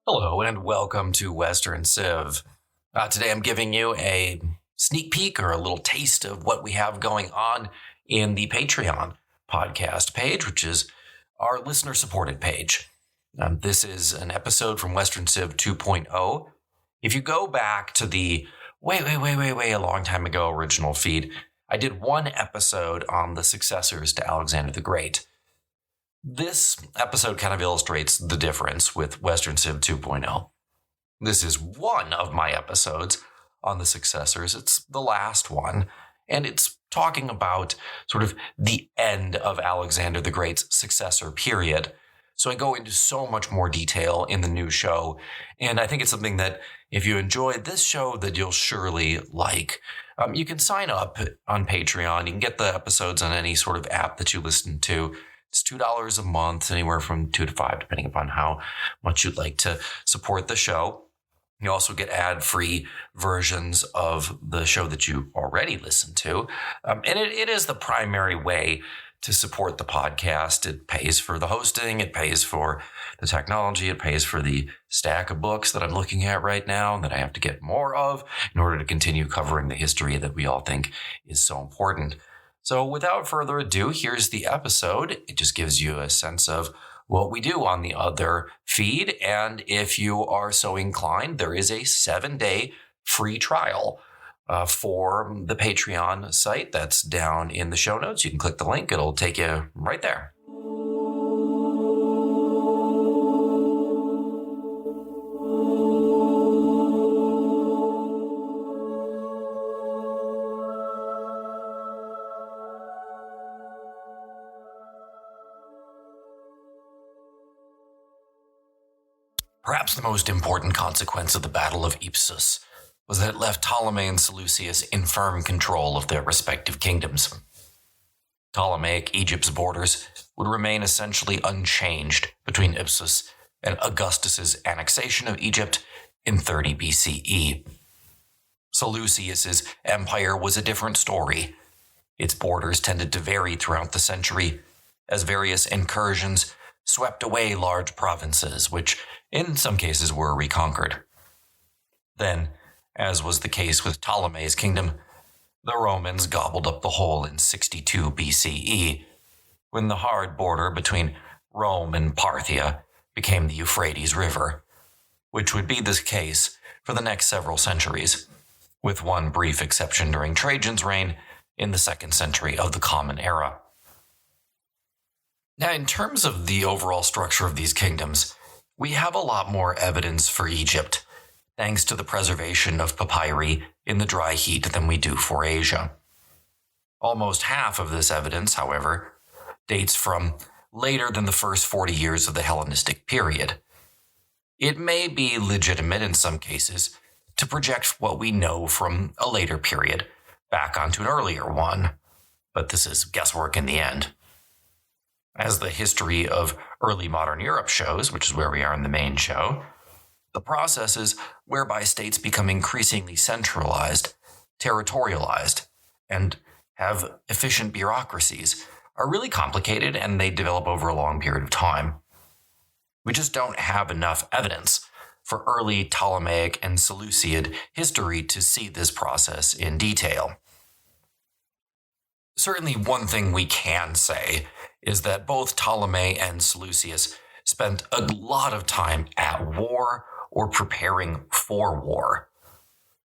Hello and welcome to Western Civ. Today I'm giving you a sneak peek or a little taste of what we have going on in the Patreon podcast page, which is our listener-supported page. This is an episode from Western Civ 2.0. If you go back to the way a long time ago original feed, I did one episode on the successors to Alexander the Great. This episode kind of illustrates the difference with Western Civ 2.0. This is one of my episodes on the successors. It's the last one, and it's talking about sort of the end of Alexander the Great's successor period. So I go into so much more detail in the new show, and I think it's something that if you enjoyed this show that you'll surely like. You can sign up on Patreon. You can get the episodes on any sort of app that you listen to. It's $2 a month, anywhere from $2 to $5, depending upon how much you'd like to support the show. You also get ad-free versions of the show that you already listen to. And it is the primary way to support the podcast. It pays for the hosting. It pays for the technology. It pays for the stack of books that I'm looking at right now that I have to get more of in order to continue covering the history that we all think is so important. So without further ado, here's the episode. It just gives you a sense of what we do on the other feed. And if you are so inclined, there is a 7-day free trial for the Patreon site. That's down in the show notes. You can click the link. It'll take you right there. Perhaps the most important consequence of the Battle of Ipsus was that it left Ptolemy and Seleucus in firm control of their respective kingdoms. Ptolemaic Egypt's borders would remain essentially unchanged between Ipsus and Augustus's annexation of Egypt in 30 BCE. Seleucus's empire was a different story. Its borders tended to vary throughout the century, as various incursions swept away large provinces, which in some cases were reconquered. Then, as was the case with Ptolemy's kingdom, the Romans gobbled up the whole in 62 BCE, when the hard border between Rome and Parthia became the Euphrates River, which would be the case for the next several centuries, with one brief exception during Trajan's reign in the 2nd century of the Common Era. Now, in terms of the overall structure of these kingdoms, we have a lot more evidence for Egypt, thanks to the preservation of papyri in the dry heat than we do for Asia. Almost half of this evidence, however, dates from later than the first 40 years of the Hellenistic period. It may be legitimate in some cases to project what we know from a later period back onto an earlier one, but this is guesswork in the end. As the history of early modern Europe shows, which is where we are in the main show, the processes whereby states become increasingly centralized, territorialized, and have efficient bureaucracies are really complicated, and they develop over a long period of time. We just don't have enough evidence for early Ptolemaic and Seleucid history to see this process in detail. Certainly one thing we can say is that both Ptolemy and Seleucus spent a lot of time at war or preparing for war.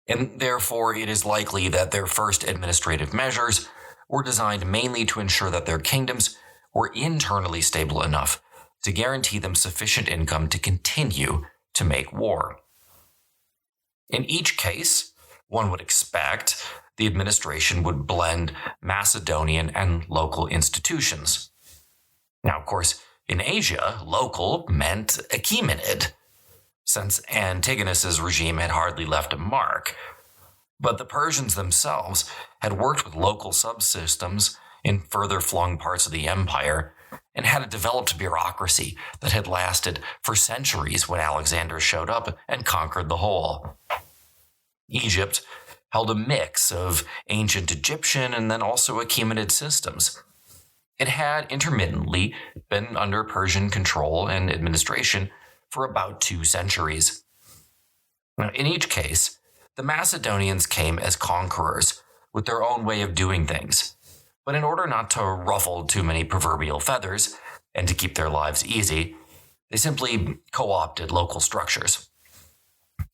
And therefore, it is likely that their first administrative measures were designed mainly to ensure that their kingdoms were internally stable enough to guarantee them sufficient income to continue to make war. In each case, one would expect the administration would blend Macedonian and local institutions. Now, of course, in Asia, local meant Achaemenid, since Antigonus's regime had hardly left a mark. But the Persians themselves had worked with local subsystems in further flung parts of the empire and had a developed bureaucracy that had lasted for centuries when Alexander showed up and conquered the whole. Egypt held a mix of ancient Egyptian and then also Achaemenid systems. It had intermittently been under Persian control and administration for about 2 centuries. Now, in each case, the Macedonians came as conquerors with their own way of doing things, but in order not to ruffle too many proverbial feathers and to keep their lives easy, they simply co-opted local structures.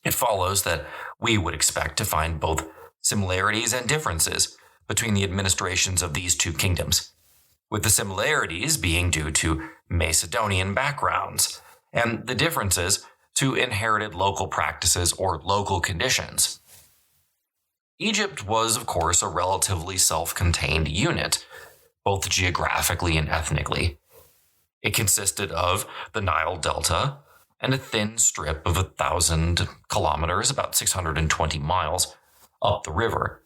It follows that we would expect to find both similarities and differences between the administrations of these two kingdoms, with the similarities being due to Macedonian backgrounds, and the differences to inherited local practices or local conditions. Egypt was, of course, a relatively self-contained unit, both geographically and ethnically. It consisted of the Nile Delta and a thin strip of 1,000 kilometers, about 620 miles, up the river.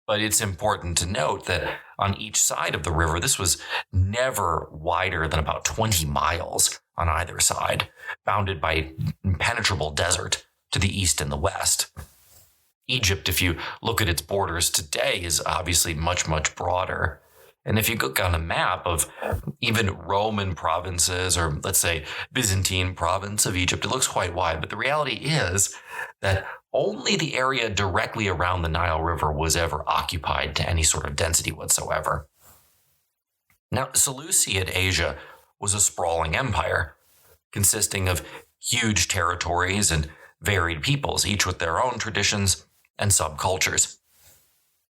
But it's important to note that on each side of the river, this was never wider than about 20 miles on either side, bounded by impenetrable desert to the east and the west. Egypt, if you look at its borders today, is obviously much, much broader. And if you look on a map of even Roman provinces, or let's say Byzantine province of Egypt, it looks quite wide. But the reality is that only the area directly around the Nile River was ever occupied to any sort of density whatsoever. Now, Seleucid Asia was a sprawling empire consisting of huge territories and varied peoples, each with their own traditions and subcultures.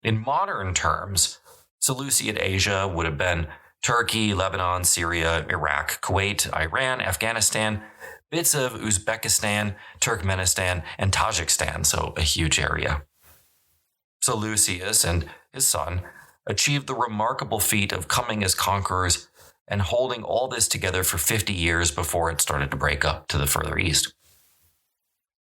In modern terms, Seleucid Asia would have been Turkey, Lebanon, Syria, Iraq, Kuwait, Iran, Afghanistan, bits of Uzbekistan, Turkmenistan, and Tajikistan, so a huge area. Seleucus and his son achieved the remarkable feat of coming as conquerors and holding all this together for 50 years before it started to break up to the further east.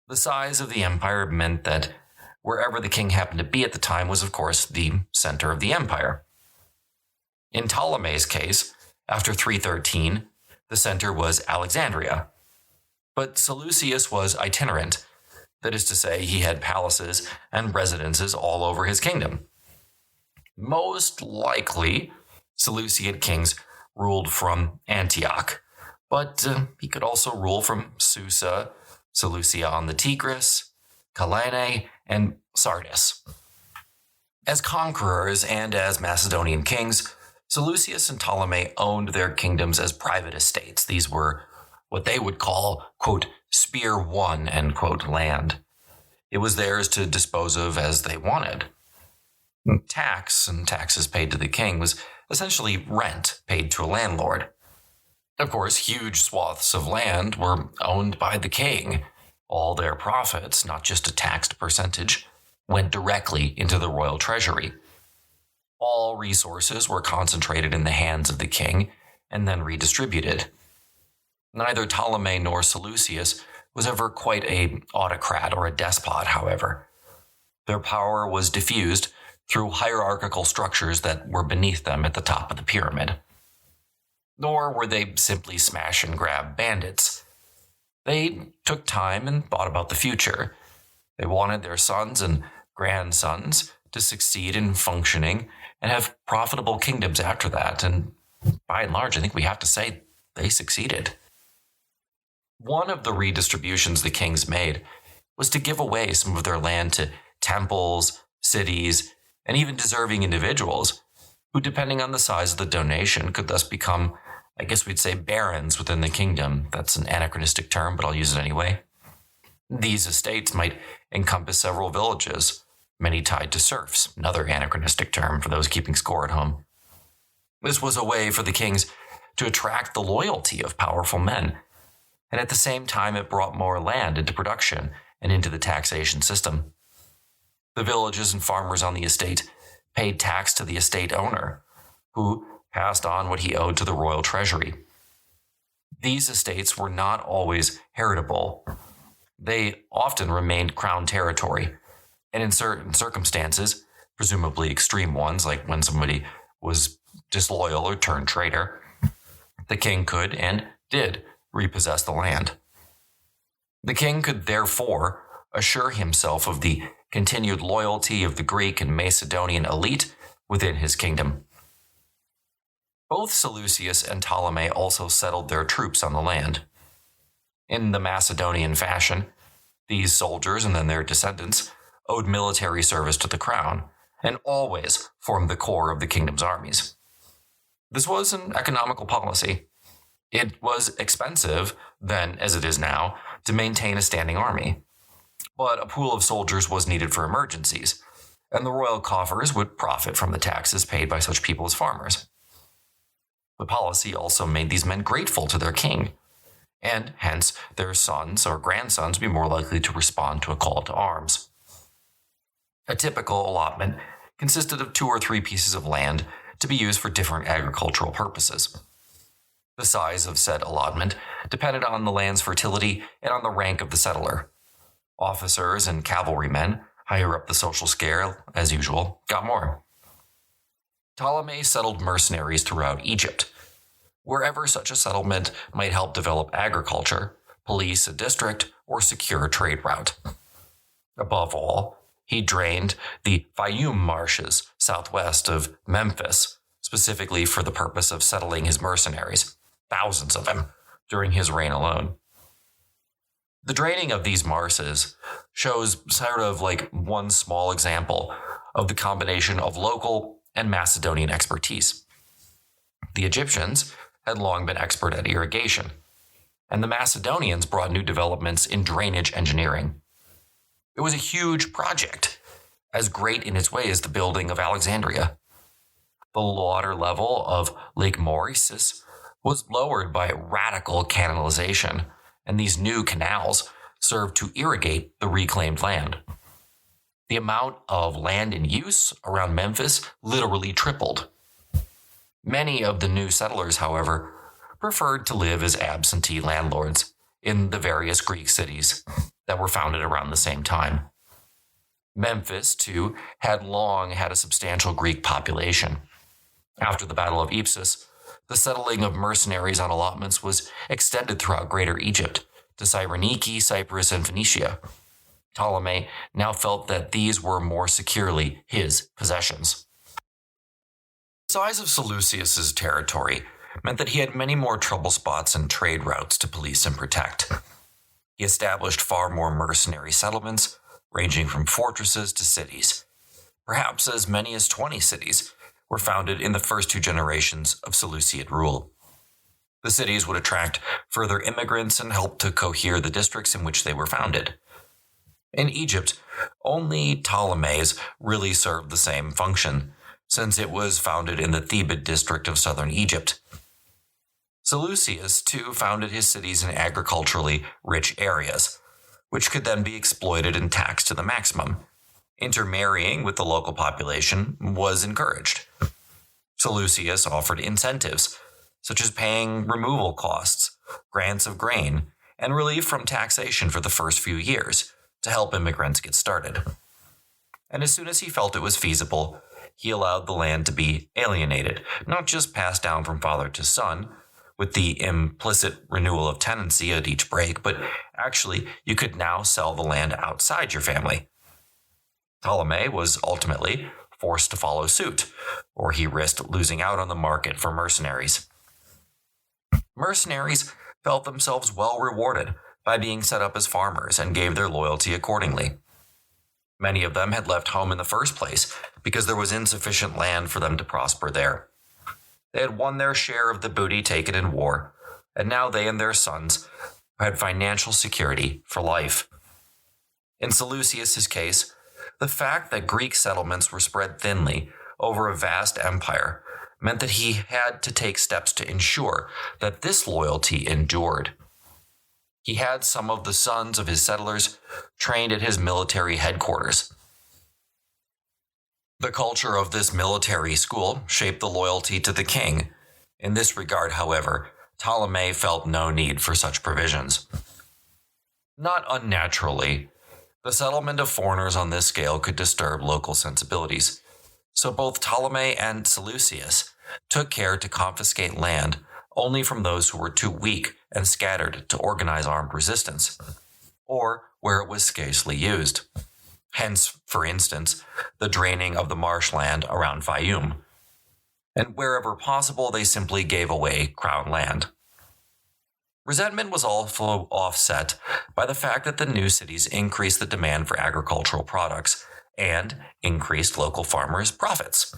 The size of the empire meant that wherever the king happened to be at the time was, of course, the center of the empire. In Ptolemy's case, after 313, the center was Alexandria. But Seleucus was itinerant. That is to say, he had palaces and residences all over his kingdom. Most likely, Seleucid kings ruled from Antioch, but he could also rule from Susa, Seleucia on the Tigris, Kyllene, and Sardis. As conquerors and as Macedonian kings, Seleucus and Ptolemy owned their kingdoms as private estates. These were what they would call, quote, spear one, end quote, land. It was theirs to dispose of as they wanted. Tax and taxes paid to the king was essentially rent paid to a landlord. Of course, huge swaths of land were owned by the king. All their profits, not just a taxed percentage, went directly into the royal treasury. All resources were concentrated in the hands of the king and then redistributed. Neither Ptolemy nor Seleucus was ever quite an autocrat or a despot, however. Their power was diffused through hierarchical structures that were beneath them at the top of the pyramid. Nor were they simply smash and grab bandits. They took time and thought about the future. They wanted their sons and grandsons to succeed in functioning and have profitable kingdoms after that, and by and large, I think we have to say they succeeded. One of the redistributions the kings made was to give away some of their land to temples, cities, and even deserving individuals who, depending on the size of the donation, could thus become, I guess we'd say, barons within the kingdom. That's an anachronistic term, but I'll use it anyway. These estates might encompass several villages, many tied to serfs, another anachronistic term for those keeping score at home. This was a way for the kings to attract the loyalty of powerful men, and at the same time it brought more land into production and into the taxation system. The villages and farmers on the estate paid tax to the estate owner, who passed on what he owed to the royal treasury. These estates were not always heritable. They often remained crown territory, and in certain circumstances, presumably extreme ones, like when somebody was disloyal or turned traitor, the king could and did repossess the land. The king could therefore assure himself of the continued loyalty of the Greek and Macedonian elite within his kingdom. Both Seleucus and Ptolemy also settled their troops on the land. In the Macedonian fashion, these soldiers and then their descendants owed military service to the crown and always formed the core of the kingdom's armies. This was an economical policy. It was expensive, then as it is now, to maintain a standing army. But a pool of soldiers was needed for emergencies, and the royal coffers would profit from the taxes paid by such people as farmers. The policy also made these men grateful to their king, and hence their sons or grandsons would be more likely to respond to a call to arms. A typical allotment consisted of 2 or 3 pieces of land to be used for different agricultural purposes. The size of said allotment depended on the land's fertility and on the rank of the settler. Officers and cavalrymen, higher up the social scale, as usual, got more. Ptolemy settled mercenaries throughout Egypt. Wherever such a settlement might help develop agriculture, police a district, or secure a trade route. Above all, he drained the Fayum marshes southwest of Memphis, specifically for the purpose of settling his mercenaries, thousands of them, during his reign alone. The draining of these marshes shows sort of like one small example of the combination of local and Macedonian expertise. The Egyptians had long been expert at irrigation, and the Macedonians brought new developments in drainage engineering. It was a huge project, as great in its way as the building of Alexandria. The water level of Lake Mauritius was lowered by radical canalization, and these new canals served to irrigate the reclaimed land. The amount of land in use around Memphis literally tripled. Many of the new settlers, however, preferred to live as absentee landlords in the various Greek cities that were founded around the same time. Memphis, too, had long had a substantial Greek population. After the Battle of Ipsus, the settling of mercenaries on allotments was extended throughout Greater Egypt to Cyrenike, Cyprus, and Phoenicia. Ptolemy now felt that these were more securely his possessions. The size of Seleucus's territory meant that he had many more trouble spots and trade routes to police and protect. He established far more mercenary settlements, ranging from fortresses to cities. Perhaps as many as 20 cities were founded in the first 2 generations of Seleucid rule. The cities would attract further immigrants and help to cohere the districts in which they were founded. In Egypt, only Ptolemy's really served the same function, since it was founded in the Theban district of southern Egypt. Seleucus, too, founded his cities in agriculturally rich areas, which could then be exploited and taxed to the maximum. Intermarrying with the local population was encouraged. Seleucus offered incentives, such as paying removal costs, grants of grain, and relief from taxation for the first few years to help immigrants get started. And as soon as he felt it was feasible, he allowed the land to be alienated, not just passed down from father to son, with the implicit renewal of tenancy at each break, but actually you could now sell the land outside your family. Ptolemy was ultimately forced to follow suit, or he risked losing out on the market for mercenaries. Mercenaries felt themselves well rewarded by being set up as farmers and gave their loyalty accordingly. Many of them had left home in the first place because there was insufficient land for them to prosper there. They had won their share of the booty taken in war, and now they and their sons had financial security for life. In Seleucus's case, the fact that Greek settlements were spread thinly over a vast empire meant that he had to take steps to ensure that this loyalty endured. He had some of the sons of his settlers trained at his military headquarters. The culture of this military school shaped the loyalty to the king. In this regard, however, Ptolemy felt no need for such provisions. Not unnaturally, the settlement of foreigners on this scale could disturb local sensibilities, so both Ptolemy and Seleucus took care to confiscate land only from those who were too weak and scattered to organize armed resistance, or where it was scarcely used. Hence, for instance, the draining of the marshland around Fayum. And wherever possible, they simply gave away crown land. Resentment was also offset by the fact that the new cities increased the demand for agricultural products and increased local farmers' profits.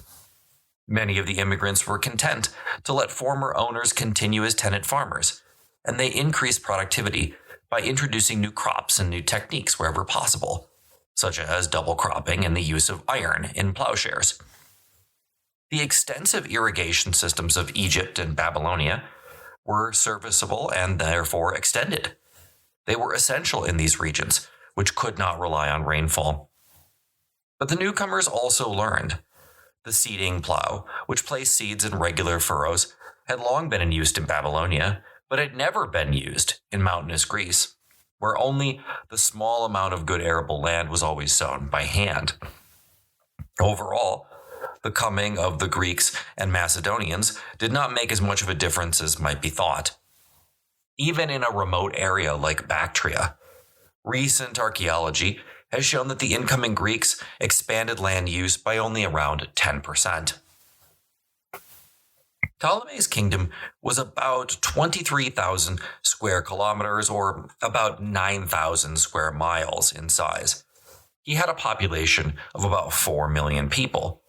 Many of the immigrants were content to let former owners continue as tenant farmers, and they increased productivity by introducing new crops and new techniques wherever possible, such as double cropping and the use of iron in plowshares. The extensive irrigation systems of Egypt and Babylonia were serviceable and therefore extended. They were essential in these regions, which could not rely on rainfall. But the newcomers also learned. The seeding plow, which placed seeds in regular furrows, had long been in use in Babylonia, but had never been used in mountainous Greece, where only the small amount of good arable land was always sown by hand. Overall, the coming of the Greeks and Macedonians did not make as much of a difference as might be thought. Even in a remote area like Bactria, recent archaeology has shown that the incoming Greeks expanded land use by only around 10%. Ptolemy's kingdom was about 23,000 square kilometers, or about 9,000 square miles in size. He had a population of about 4 million people.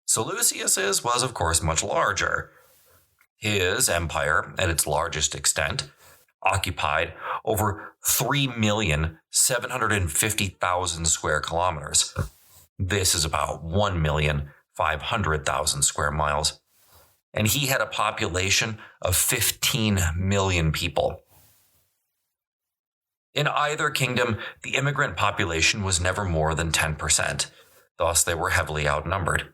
Seleucus's was, of course, much larger. His empire, at its largest extent, occupied over 3,750,000 square kilometers. This is about 1,500,000 square miles. And he had a population of 15 million people. In either kingdom, the immigrant population was never more than 10%. Thus, they were heavily outnumbered.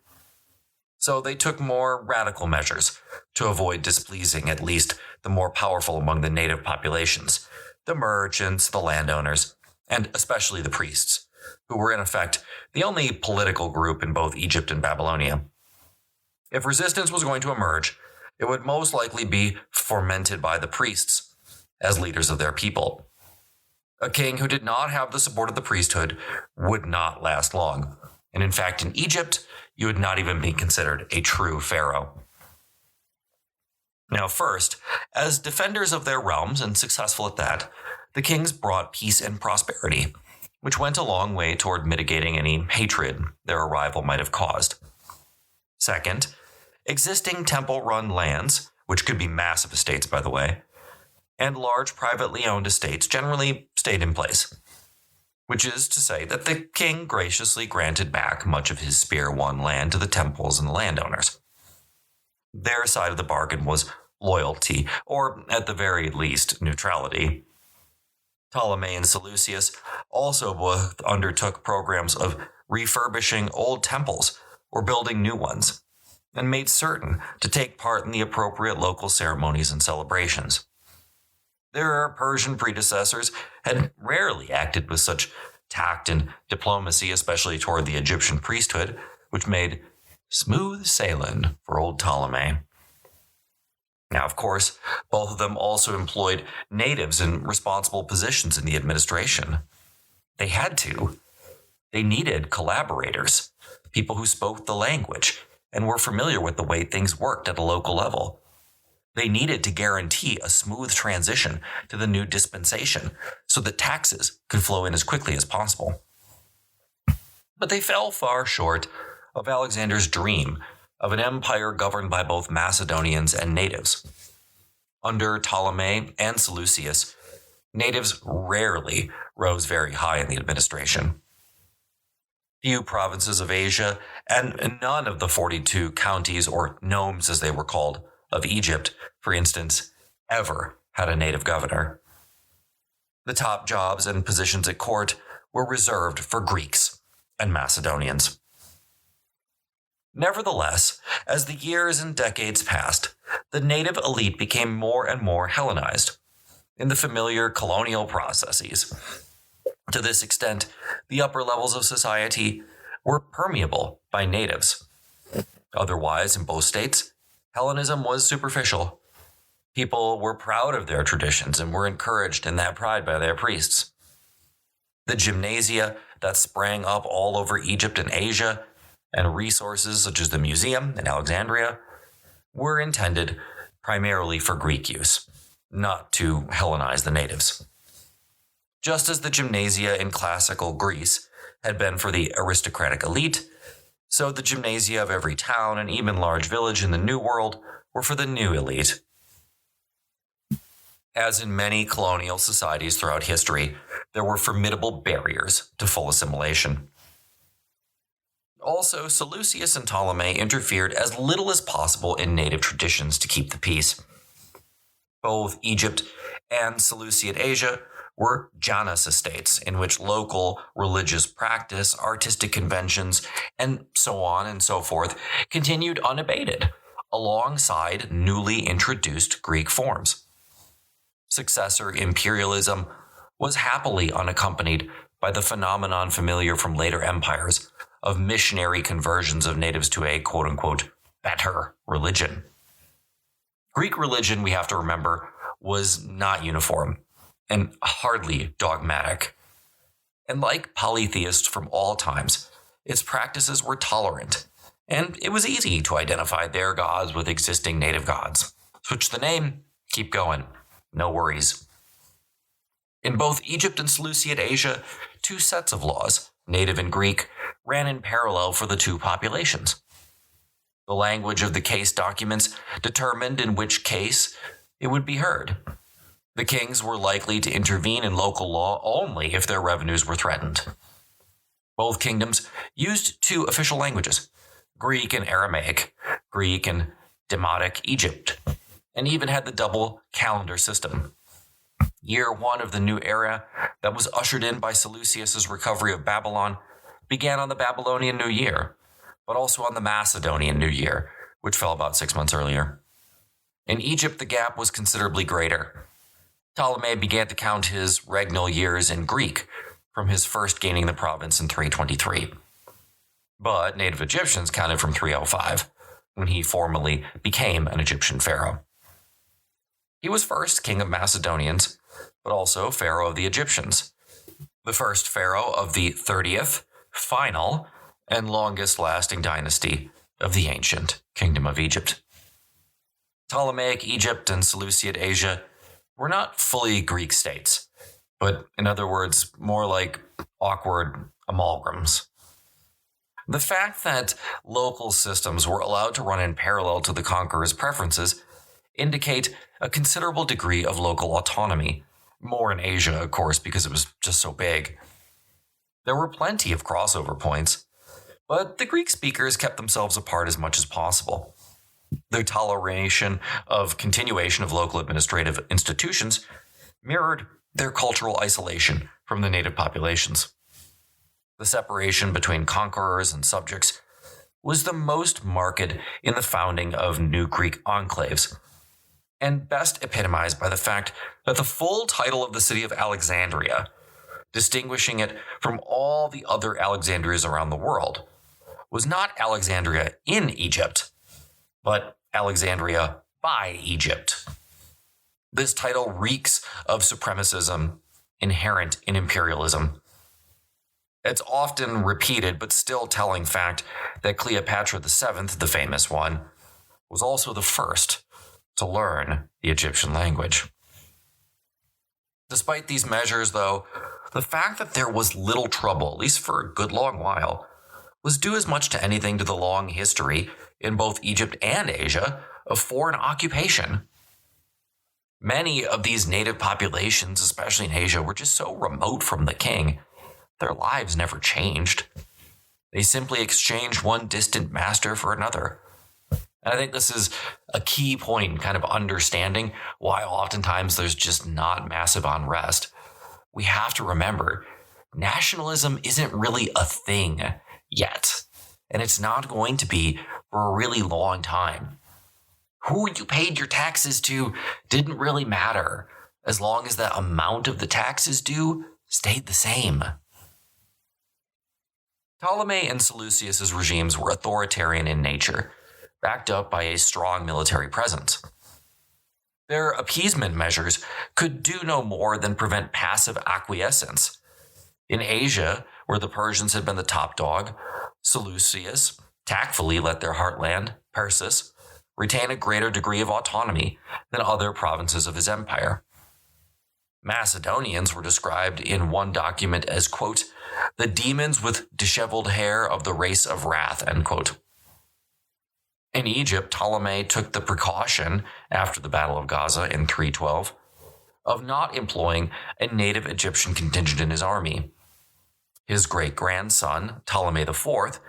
So they took more radical measures to avoid displeasing at least the more powerful among the native populations, the merchants, the landowners, and especially the priests, who were in effect the only political group in both Egypt and Babylonia. If resistance was going to emerge, it would most likely be fomented by the priests as leaders of their people. A king who did not have the support of the priesthood would not last long, and in fact in Egypt, you would not even be considered a true pharaoh. Now first, as defenders of their realms and successful at that, the kings brought peace and prosperity, which went a long way toward mitigating any hatred their arrival might have caused. Second, existing temple-run lands, which could be massive estates by the way, and large privately owned estates generally stayed in place, which is to say that the king graciously granted back much of his spear-won land to the temples and the landowners. Their side of the bargain was loyalty, or at the very least, neutrality. Ptolemy and Seleucus also both undertook programs of refurbishing old temples or building new ones, and made certain to take part in the appropriate local ceremonies and celebrations. Their Persian predecessors had rarely acted with such tact and diplomacy, especially toward the Egyptian priesthood, which made smooth sailing for old Ptolemy. Now, of course, both of them also employed natives in responsible positions in the administration. They had to. They needed collaborators, people who spoke the language and were familiar with the way things worked at a local level. They needed to guarantee a smooth transition to the new dispensation so that taxes could flow in as quickly as possible. But they fell far short of Alexander's dream of an empire governed by both Macedonians and natives. Under Ptolemy and Seleucus, natives rarely rose very high in the administration. Few provinces of Asia, and none of the 42 counties, or nomes as they were called, of Egypt, for instance, ever had a native governor. The top jobs and positions at court were reserved for Greeks and Macedonians. Nevertheless, as the years and decades passed, the native elite became more and more Hellenized in the familiar colonial processes. To this extent, the upper levels of society were permeable by natives. Otherwise, in both states, Hellenism was superficial. People were proud of their traditions and were encouraged in that pride by their priests. The gymnasia that sprang up all over Egypt and Asia, and resources such as the museum in Alexandria, were intended primarily for Greek use, not to Hellenize the natives. Just as the gymnasia in classical Greece had been for the aristocratic elite, so the gymnasia of every town and even large village in the New World were for the new elite. As in many colonial societies throughout history, there were formidable barriers to full assimilation. Also, Seleucus and Ptolemy interfered as little as possible in native traditions to keep the peace. Both Egypt and Seleucid Asia were Janus estates, in which local religious practice, artistic conventions, and so on and so forth continued unabated, alongside newly introduced Greek forms. Successor imperialism was happily unaccompanied by the phenomenon familiar from later empires of missionary conversions of natives to a quote-unquote better religion. Greek religion, we have to remember, was not uniform and hardly dogmatic. And like polytheists from all times, its practices were tolerant, and it was easy to identify their gods with existing native gods. Switch the name, keep going, no worries. In both Egypt and Seleucid Asia, two sets of laws, native and Greek, ran in parallel for the two populations. The language of the case documents determined in which case it would be heard. The kings were likely to intervene in local law only if their revenues were threatened. Both kingdoms used two official languages, Greek and Aramaic, Greek and Demotic Egypt, and even had the double calendar system. Year 1 of the new era that was ushered in by Seleucus' recovery of Babylon began on the Babylonian New Year, but also on the Macedonian New Year, which fell about 6 months earlier. In Egypt, the gap was considerably greater. Ptolemy began to count his regnal years in Greek, from his first gaining the province in 323. But native Egyptians counted from 305, when he formally became an Egyptian pharaoh. He was first king of Macedonians, but also pharaoh of the Egyptians, the first pharaoh of the 30th, final, and longest-lasting dynasty of the ancient Kingdom of Egypt. Ptolemaic Egypt and Seleucid Asia were not fully Greek states, but in other words, more like awkward amalgams. The fact that local systems were allowed to run in parallel to the conqueror's preferences indicate a considerable degree of local autonomy, more in Asia, of course, because it was just so big. There were plenty of crossover points, but the Greek speakers kept themselves apart as much as possible. Their toleration of continuation of local administrative institutions mirrored their cultural isolation from the native populations. The separation between conquerors and subjects was the most marked in the founding of new Greek enclaves, and best epitomized by the fact that the full title of the city of Alexandria, distinguishing it from all the other Alexandrias around the world, was not Alexandria in Egypt, but Alexandria by Egypt. This title reeks of supremacism inherent in imperialism. It's often repeated but still telling fact that Cleopatra VII, the famous one, was also the first to learn the Egyptian language. Despite these measures, though, the fact that there was little trouble, at least for a good long while, was due as much to anything to the long history in both Egypt and Asia of foreign occupation. Many of these native populations, especially in Asia, were just so remote from the king, their lives never changed. They simply exchanged one distant master for another. And I think this is a key point in kind of understanding why oftentimes there's just not massive unrest. We have to remember, nationalism isn't really a thing yet, and it's not going to be for a really long time. Who you paid your taxes to didn't really matter, as long as the amount of the taxes due stayed the same. Ptolemy and Seleucus' regimes were authoritarian in nature, backed up by a strong military presence. Their appeasement measures could do no more than prevent passive acquiescence. In Asia, where the Persians had been the top dog, Seleucus tactfully let their heartland, Persis, retain a greater degree of autonomy than other provinces of his empire. Macedonians were described in one document as, quote, the demons with disheveled hair of the race of wrath, end quote. In Egypt, Ptolemy took the precaution, after the Battle of Gaza in 312, of not employing a native Egyptian contingent in his army. His great-grandson, Ptolemy IV,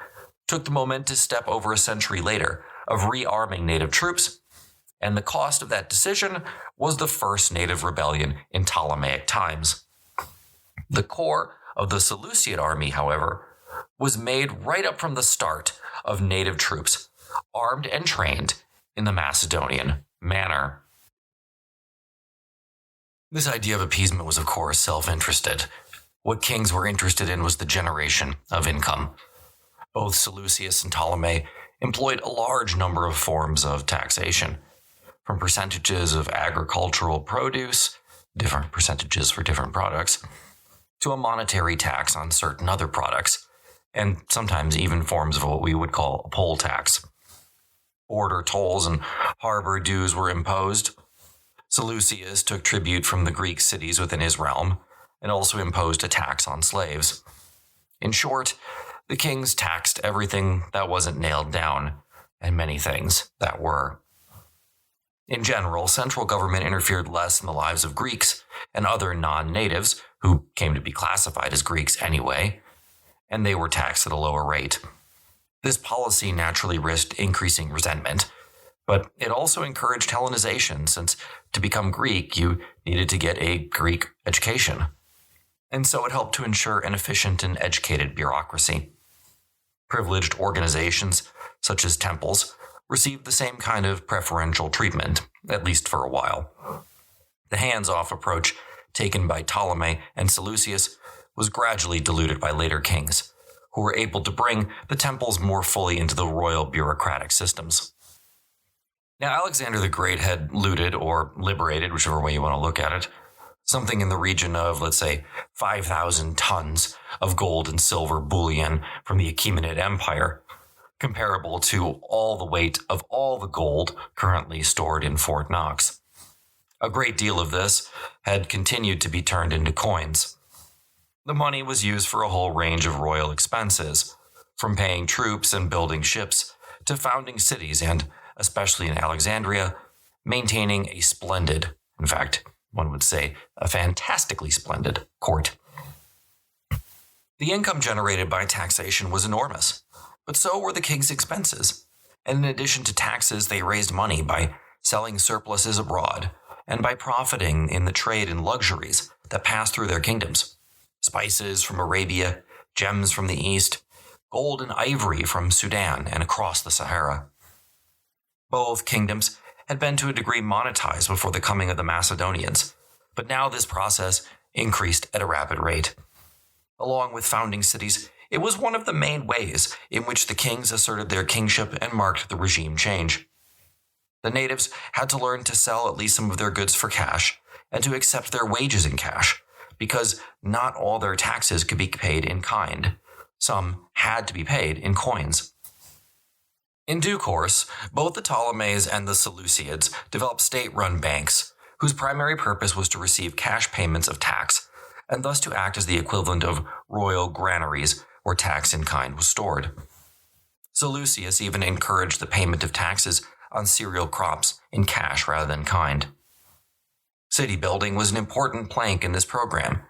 took the momentous step over a century later of rearming native troops, and the cost of that decision was the first native rebellion in Ptolemaic times. The core of the Seleucid army, however, was made right up from the start of native troops, armed and trained in the Macedonian manner. This idea of appeasement was, of course, self-interested. What kings were interested in was the generation of income. Both Seleucus and Ptolemy employed a large number of forms of taxation, from percentages of agricultural produce, different percentages for different products, to a monetary tax on certain other products, and sometimes even forms of what we would call a poll tax. Border tolls and harbor dues were imposed. Seleucus took tribute from the Greek cities within his realm, and also imposed a tax on slaves. In short, the kings taxed everything that wasn't nailed down, and many things that were. In general, central government interfered less in the lives of Greeks and other non-natives, who came to be classified as Greeks anyway, and they were taxed at a lower rate. This policy naturally risked increasing resentment, but it also encouraged Hellenization, since to become Greek, you needed to get a Greek education. And so it helped to ensure an efficient and educated bureaucracy. Privileged organizations, such as temples, received the same kind of preferential treatment, at least for a while. The hands-off approach taken by Ptolemy and Seleucus was gradually diluted by later kings, who were able to bring the temples more fully into the royal bureaucratic systems. Now, Alexander the Great had looted or liberated, whichever way you want to look at it, something in the region of, let's say, 5,000 tons of gold and silver bullion from the Achaemenid Empire, comparable to all the weight of all the gold currently stored in Fort Knox. A great deal of this had continued to be turned into coins. The money was used for a whole range of royal expenses, from paying troops and building ships to founding cities and, especially in Alexandria, maintaining a splendid, in fact, one would say a fantastically splendid, court. The income generated by taxation was enormous, but so were the king's expenses, and in addition to taxes, they raised money by selling surpluses abroad and by profiting in the trade in luxuries that passed through their kingdoms. Spices from Arabia, gems from the East, gold and ivory from Sudan and across the Sahara. Both kingdoms had been to a degree monetized before the coming of the Macedonians, but now this process increased at a rapid rate. Along with founding cities, it was one of the main ways in which the kings asserted their kingship and marked the regime change. The natives had to learn to sell at least some of their goods for cash and to accept their wages in cash, because not all their taxes could be paid in kind. Some had to be paid in coins. In due course, both the Ptolemies and the Seleucids developed state-run banks, whose primary purpose was to receive cash payments of tax, and thus to act as the equivalent of royal granaries where tax in kind was stored. Seleucus even encouraged the payment of taxes on cereal crops in cash rather than kind. City building was an important plank in this program,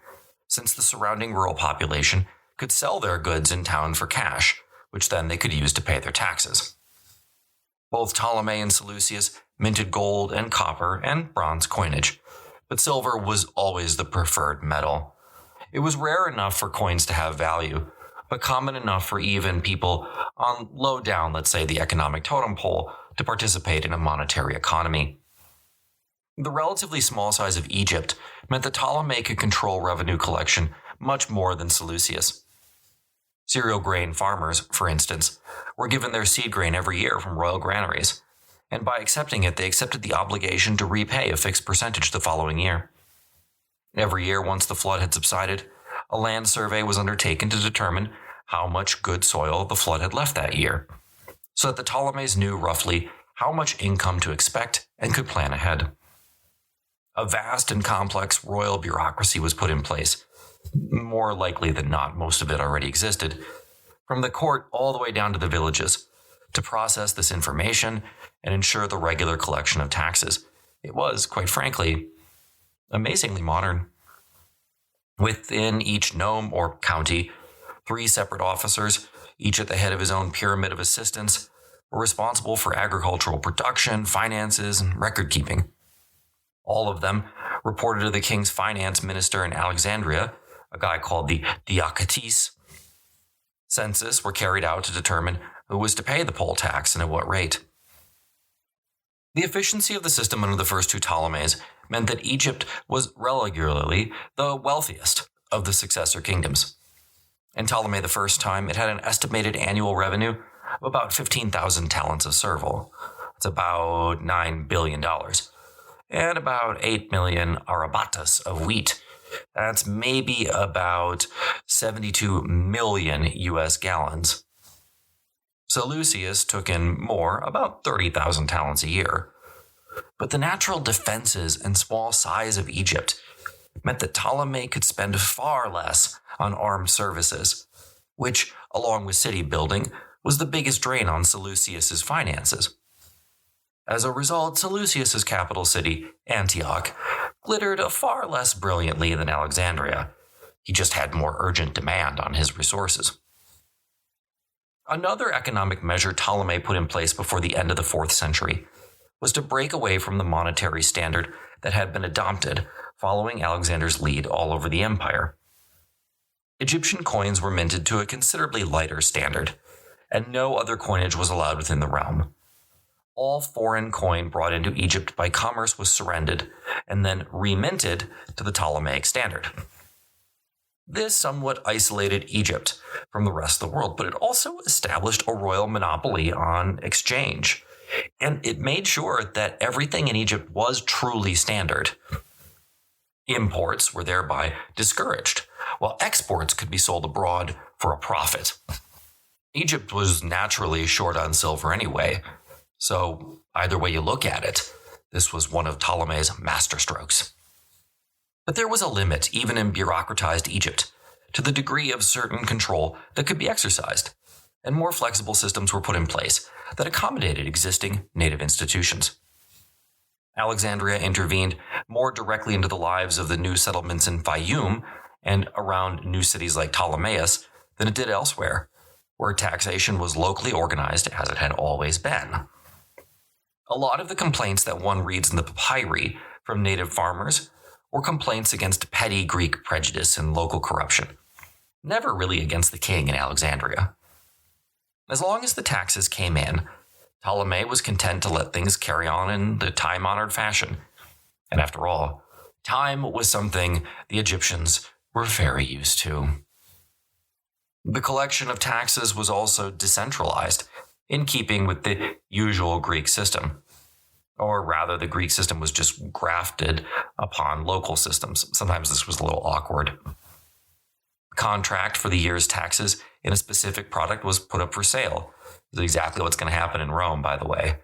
since the surrounding rural population could sell their goods in town for cash, which then they could use to pay their taxes. Both Ptolemy and Seleucus minted gold and copper and bronze coinage, but silver was always the preferred metal. It was rare enough for coins to have value, but common enough for even people on low down, let's say the economic totem pole, to participate in a monetary economy. The relatively small size of Egypt meant that Ptolemy could control revenue collection much more than Seleucus. Cereal grain farmers, for instance, were given their seed grain every year from royal granaries, and by accepting it, they accepted the obligation to repay a fixed percentage the following year. Every year, once the flood had subsided, a land survey was undertaken to determine how much good soil the flood had left that year, so that the Ptolemies knew roughly how much income to expect and could plan ahead. A vast and complex royal bureaucracy was put in place. More likely than not, most of it already existed, from the court all the way down to the villages, to process this information and ensure the regular collection of taxes. It was, quite frankly, amazingly modern. Within each nome or county, 3 separate officers, each at the head of his own pyramid of assistants, were responsible for agricultural production, finances, and record keeping. All of them reported to the king's finance minister in Alexandria, a guy called the Diacates. Census were carried out to determine who was to pay the poll tax and at what rate. The efficiency of the system under the first 2 Ptolemies meant that Egypt was regularly the wealthiest of the successor kingdoms. In Ptolemy the first time, it had an estimated annual revenue of about 15,000 talents of serval. That's about $9 billion. And about 8 million arabatas of wheat. That's maybe about 72 million US gallons. Seleucus took in more, about 30,000 talents a year. But the natural defenses and small size of Egypt meant that Ptolemy could spend far less on armed services, which, along with city building, was the biggest drain on Seleucus's finances. As a result, Seleucus's capital city, Antioch, glittered far less brilliantly than Alexandria. He just had more urgent demand on his resources. Another economic measure Ptolemy put in place before the end of the 4th century was to break away from the monetary standard that had been adopted following Alexander's lead all over the empire. Egyptian coins were minted to a considerably lighter standard, and no other coinage was allowed within the realm. All foreign coin brought into Egypt by commerce was surrendered and then reminted to the Ptolemaic standard. This somewhat isolated Egypt from the rest of the world, but it also established a royal monopoly on exchange, and it made sure that everything in Egypt was truly standard. Imports were thereby discouraged, while exports could be sold abroad for a profit. Egypt was naturally short on silver anyway, so either way you look at it, this was one of Ptolemy's masterstrokes. But there was a limit, even in bureaucratized Egypt, to the degree of certain control that could be exercised, and more flexible systems were put in place that accommodated existing native institutions. Alexandria intervened more directly into the lives of the new settlements in Fayum and around new cities like Ptolemais than it did elsewhere, where taxation was locally organized as it had always been. A lot of the complaints that one reads in the papyri from native farmers were complaints against petty Greek prejudice and local corruption, never really against the king in Alexandria. As long as the taxes came in, Ptolemy was content to let things carry on in the time-honored fashion. And after all, time was something the Egyptians were very used to. The collection of taxes was also decentralized, in keeping with the usual Greek system. Or rather, the Greek system was just grafted upon local systems. Sometimes this was a little awkward. The contract for the year's taxes in a specific product was put up for sale. This is exactly what's going to happen in Rome, by the way.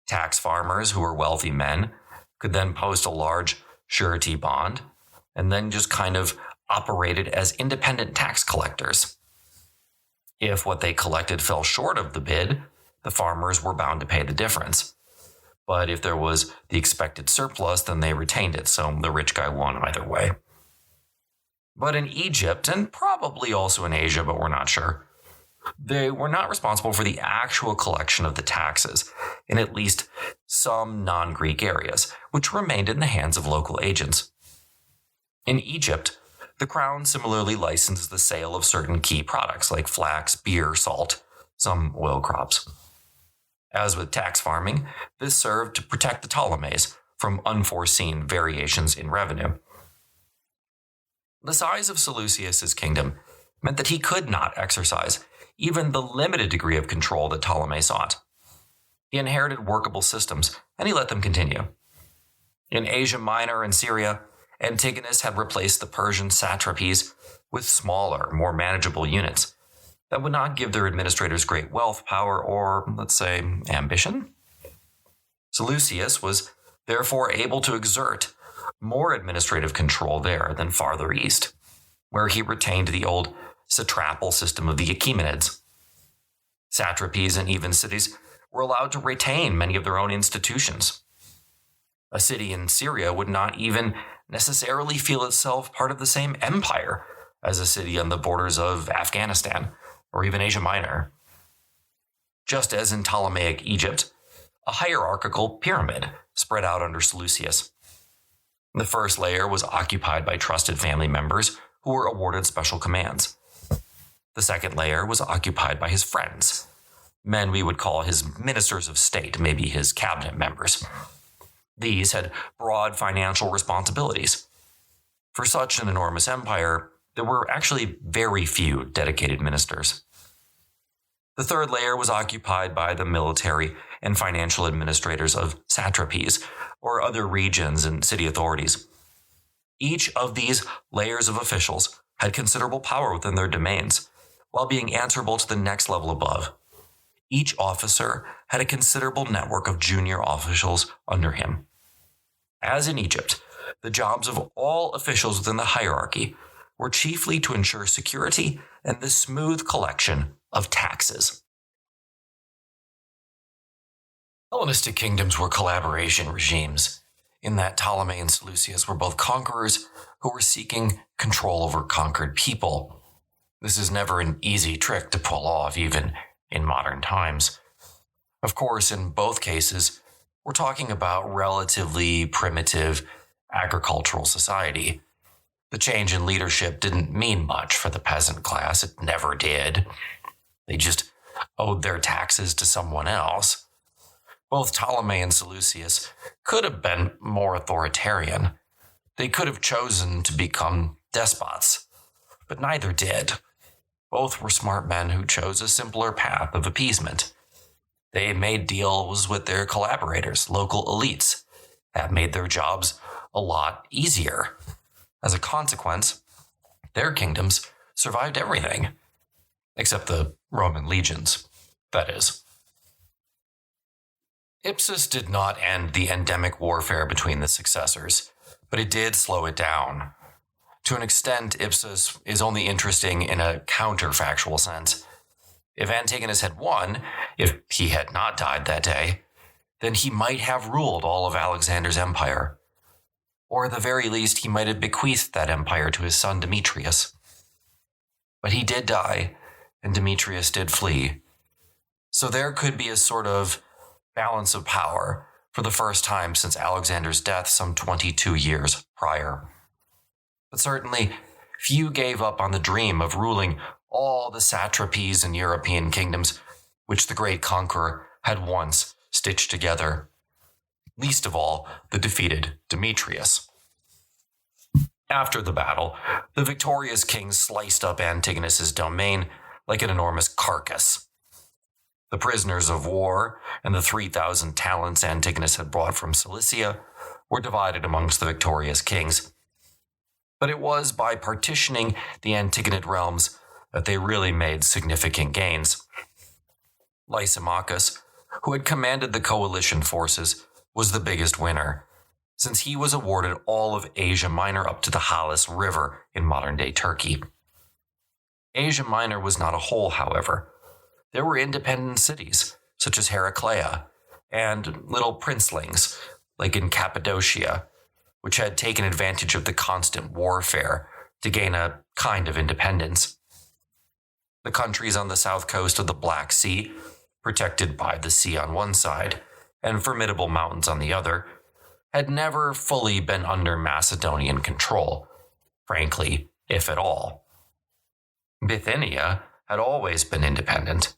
Tax farmers who were wealthy men could then post a large surety bond and then just kind of operated as independent tax collectors. If what they collected fell short of the bid, the farmers were bound to pay the difference. But if there was the expected surplus, then they retained it, so the rich guy won either way. But in Egypt, and probably also in Asia, but we're not sure, they were not responsible for the actual collection of the taxes in at least some non-Greek areas, which remained in the hands of local agents. In Egypt, the crown similarly licensed the sale of certain key products like flax, beer, salt, some oil crops. As with tax farming, this served to protect the Ptolemies from unforeseen variations in revenue. The size of Seleucus's kingdom meant that he could not exercise even the limited degree of control that Ptolemy sought. He inherited workable systems, and he let them continue. In Asia Minor and Syria, Antigonus had replaced the Persian satrapies with smaller, more manageable units that would not give their administrators great wealth, power, or, let's say, ambition. Seleucus was therefore able to exert more administrative control there than farther east, where he retained the old satrapal system of the Achaemenids. Satrapies and even cities were allowed to retain many of their own institutions. A city in Syria would not even necessarily feel itself part of the same empire as a city on the borders of Afghanistan or even Asia Minor. Just as in Ptolemaic Egypt, a hierarchical pyramid spread out under Seleucus. The first layer was occupied by trusted family members who were awarded special commands. The second layer was occupied by his friends, men we would call his ministers of state, maybe his cabinet members. These had broad financial responsibilities. For such an enormous empire, there were actually very few dedicated ministers. The third layer was occupied by the military and financial administrators of satrapies or other regions and city authorities. Each of these layers of officials had considerable power within their domains, while being answerable to the next level above. Each officer had a considerable network of junior officials under him. As in Egypt, the jobs of all officials within the hierarchy were chiefly to ensure security and the smooth collection of taxes. Hellenistic kingdoms were collaboration regimes, in that Ptolemy and Seleucus were both conquerors who were seeking control over conquered people. This is never an easy trick to pull off, even in modern times. Of course, in both cases, we're talking about relatively primitive agricultural society. The change in leadership didn't mean much for the peasant class. It never did. They just owed their taxes to someone else. Both Ptolemy and Seleucus could have been more authoritarian. They could have chosen to become despots, but neither did. Both were smart men who chose a simpler path of appeasement. They made deals with their collaborators, local elites. That made their jobs a lot easier. As a consequence, their kingdoms survived everything, except the Roman legions, that is. Ipsus did not end the endemic warfare between the successors, but it did slow it down. To an extent, Ipsus is only interesting in a counterfactual sense. If Antigonus had won, if he had not died that day, then he might have ruled all of Alexander's empire. Or at the very least, he might have bequeathed that empire to his son Demetrius. But he did die, and Demetrius did flee. So there could be a sort of balance of power for the first time since Alexander's death some 22 years prior. But certainly, few gave up on the dream of ruling all the satrapies and European kingdoms which the great conqueror had once stitched together. Least of all, the defeated Demetrius. After the battle, the victorious king sliced up Antigonus's domain like an enormous carcass. The prisoners of war and the 3,000 talents Antigonus had brought from Cilicia were divided amongst the victorious kings. But it was by partitioning the Antigonid realms that they really made significant gains. Lysimachus, who had commanded the coalition forces, was the biggest winner, since he was awarded all of Asia Minor up to the Halys River in modern-day Turkey. Asia Minor was not a whole, however. There were independent cities, such as Heraclea, and little princelings, like in Cappadocia, which had taken advantage of the constant warfare to gain a kind of independence. The countries on the south coast of the Black Sea, protected by the sea on one side and formidable mountains on the other, had never fully been under Macedonian control, frankly, if at all. Bithynia had always been independent.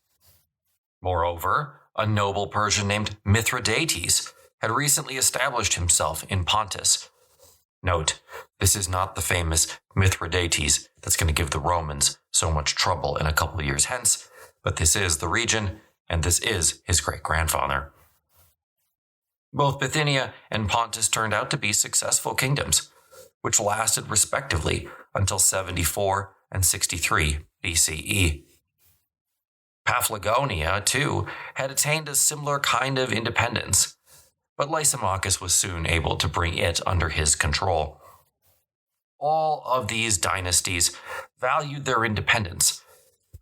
Moreover, a noble Persian named Mithridates had recently established himself in Pontus. Note, this is not the famous Mithridates that's going to give the Romans so much trouble in a couple of years hence, but this is the region, and this is his great-grandfather. Both Bithynia and Pontus turned out to be successful kingdoms, which lasted respectively until 74 and 63 BCE. Paphlagonia, too, had attained a similar kind of independence, but Lysimachus was soon able to bring it under his control. All of these dynasties valued their independence,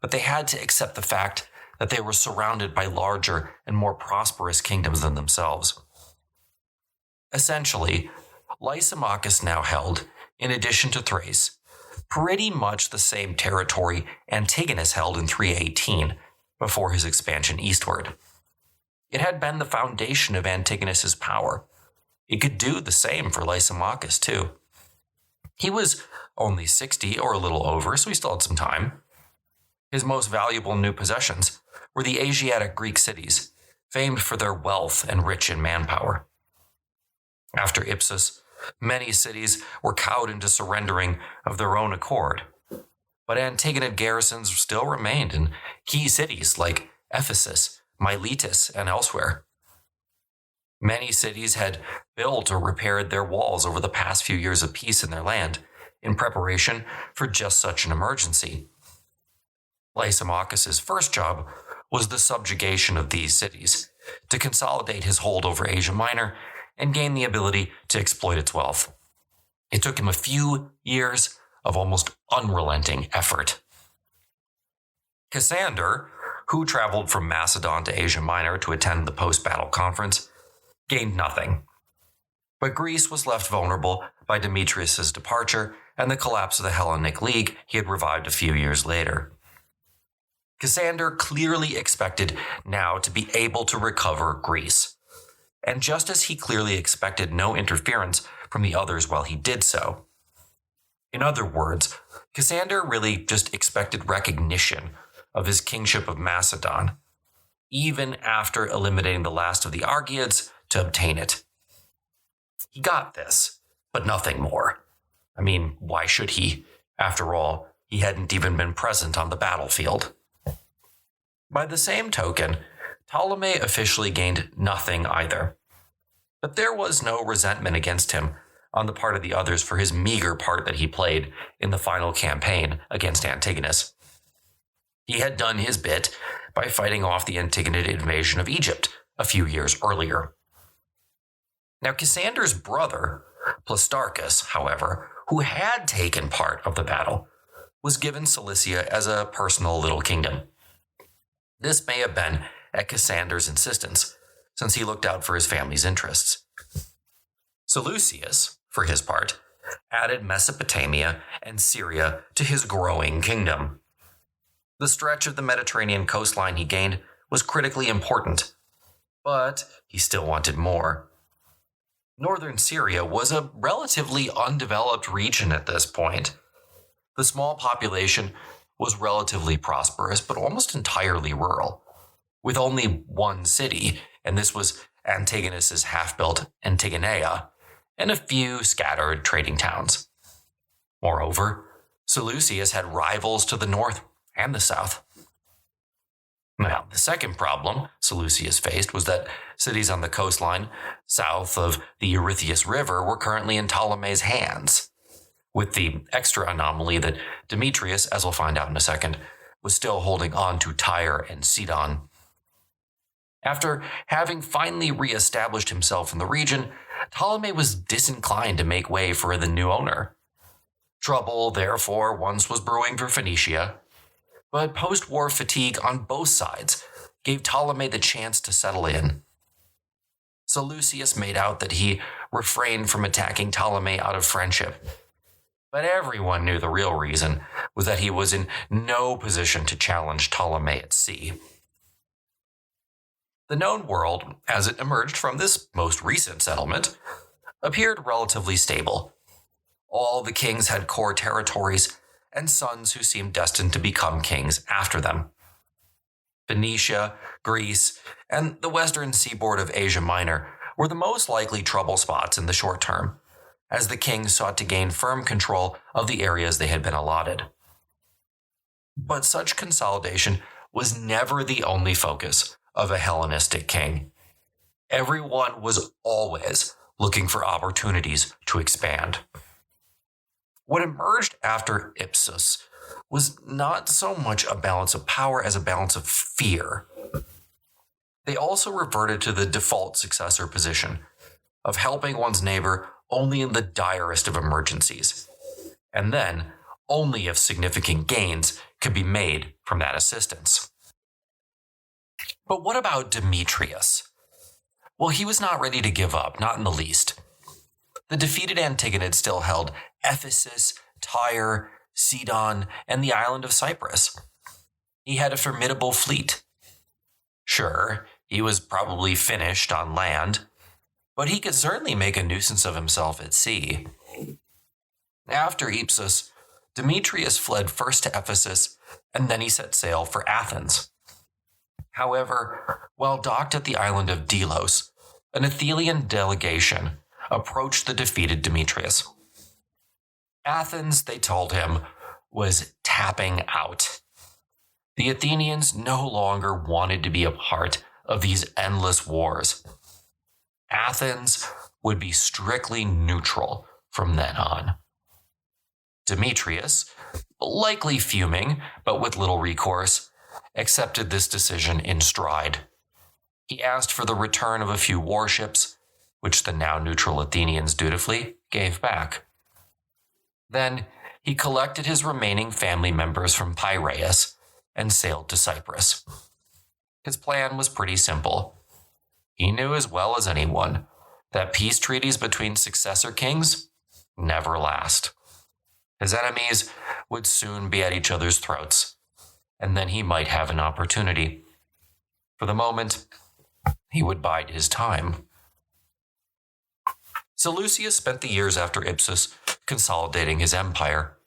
but they had to accept the fact that they were surrounded by larger and more prosperous kingdoms than themselves. Essentially, Lysimachus now held, in addition to Thrace, pretty much the same territory Antigonus held in 318 before his expansion eastward. It had been the foundation of Antigonus's power. It could do the same for Lysimachus, too. He was only 60 or a little over, so he still had some time. His most valuable new possessions were the Asiatic Greek cities, famed for their wealth and rich in manpower. After Ipsus, many cities were cowed into surrendering of their own accord, but Antigonid garrisons still remained in key cities like Ephesus, Miletus, and elsewhere. Many cities had built or repaired their walls over the past few years of peace in their land, in preparation for just such an emergency. Lysimachus's first job was the subjugation of these cities, to consolidate his hold over Asia Minor and gain the ability to exploit its wealth. It took him a few years of almost unrelenting effort. Cassander, who traveled from Macedon to Asia Minor to attend the post-battle conference, gained nothing. But Greece was left vulnerable by Demetrius's departure and the collapse of the Hellenic League he had revived a few years later. Cassander clearly expected now to be able to recover Greece, and just as he clearly expected no interference from the others while he did so. In other words, Cassander really just expected recognition of his kingship of Macedon, even after eliminating the last of the Argeads to obtain it. He got this, but nothing more. I mean, why should he? After all, he hadn't even been present on the battlefield. By the same token, Ptolemy officially gained nothing either. But there was no resentment against him on the part of the others for his meager part that he played in the final campaign against Antigonus. He had done his bit by fighting off the Antigonid invasion of Egypt a few years earlier. Now, Cassander's brother, Plistarchus, however, who had taken part of the battle, was given Cilicia as a personal little kingdom. This may have been at Cassander's insistence, since he looked out for his family's interests. Seleucus, for his part, added Mesopotamia and Syria to his growing kingdom. The stretch of the Mediterranean coastline he gained was critically important, but he still wanted more. Northern Syria was a relatively undeveloped region at this point. The small population was relatively prosperous, but almost entirely rural, with only one city, and this was Antigonus's half-built Antigonea, and a few scattered trading towns. Moreover, Seleucus had rivals to the north and the south. Now, the second problem Seleucus faced was that cities on the coastline south of the Eurystheus River were currently in Ptolemy's hands, with the extra anomaly that Demetrius, as we'll find out in a second, was still holding on to Tyre and Sidon. After having finally re-established himself in the region, Ptolemy was disinclined to make way for the new owner. Trouble, therefore, once was brewing for Phoenicia, but post-war fatigue on both sides gave Ptolemy the chance to settle in. Seleucus made out that he refrained from attacking Ptolemy out of friendship, but everyone knew the real reason was that he was in no position to challenge Ptolemy at sea. The known world, as it emerged from this most recent settlement, appeared relatively stable. All the kings had core territories and sons who seemed destined to become kings after them. Phoenicia, Greece, and the western seaboard of Asia Minor were the most likely trouble spots in the short term, as the kings sought to gain firm control of the areas they had been allotted. But such consolidation was never the only focus of a Hellenistic king. Everyone was always looking for opportunities to expand. What emerged after Ipsus was not so much a balance of power as a balance of fear. They also reverted to the default successor position of helping one's neighbor only in the direst of emergencies, and then only if significant gains could be made from that assistance. But what about Demetrius? Well, he was not ready to give up, not in the least. The defeated Antigonids still held Ephesus, Tyre, Sidon, and the island of Cyprus. He had a formidable fleet. Sure, he was probably finished on land, but he could certainly make a nuisance of himself at sea. After Ipsus, Demetrius fled first to Ephesus, and then he set sail for Athens. However, while docked at the island of Delos, an Athenian delegation approached the defeated Demetrius. Athens, they told him, was tapping out. The Athenians no longer wanted to be a part of these endless wars. Athens would be strictly neutral from then on. Demetrius, likely fuming, but with little recourse, accepted this decision in stride. He asked for the return of a few warships, which the now neutral Athenians dutifully gave back. Then he collected his remaining family members from Piraeus and sailed to Cyprus. His plan was pretty simple. He knew as well as anyone that peace treaties between successor kings never last. His enemies would soon be at each other's throats, and then he might have an opportunity. For the moment, he would bide his time. Seleucus spent the years after Ipsus consolidating his empire.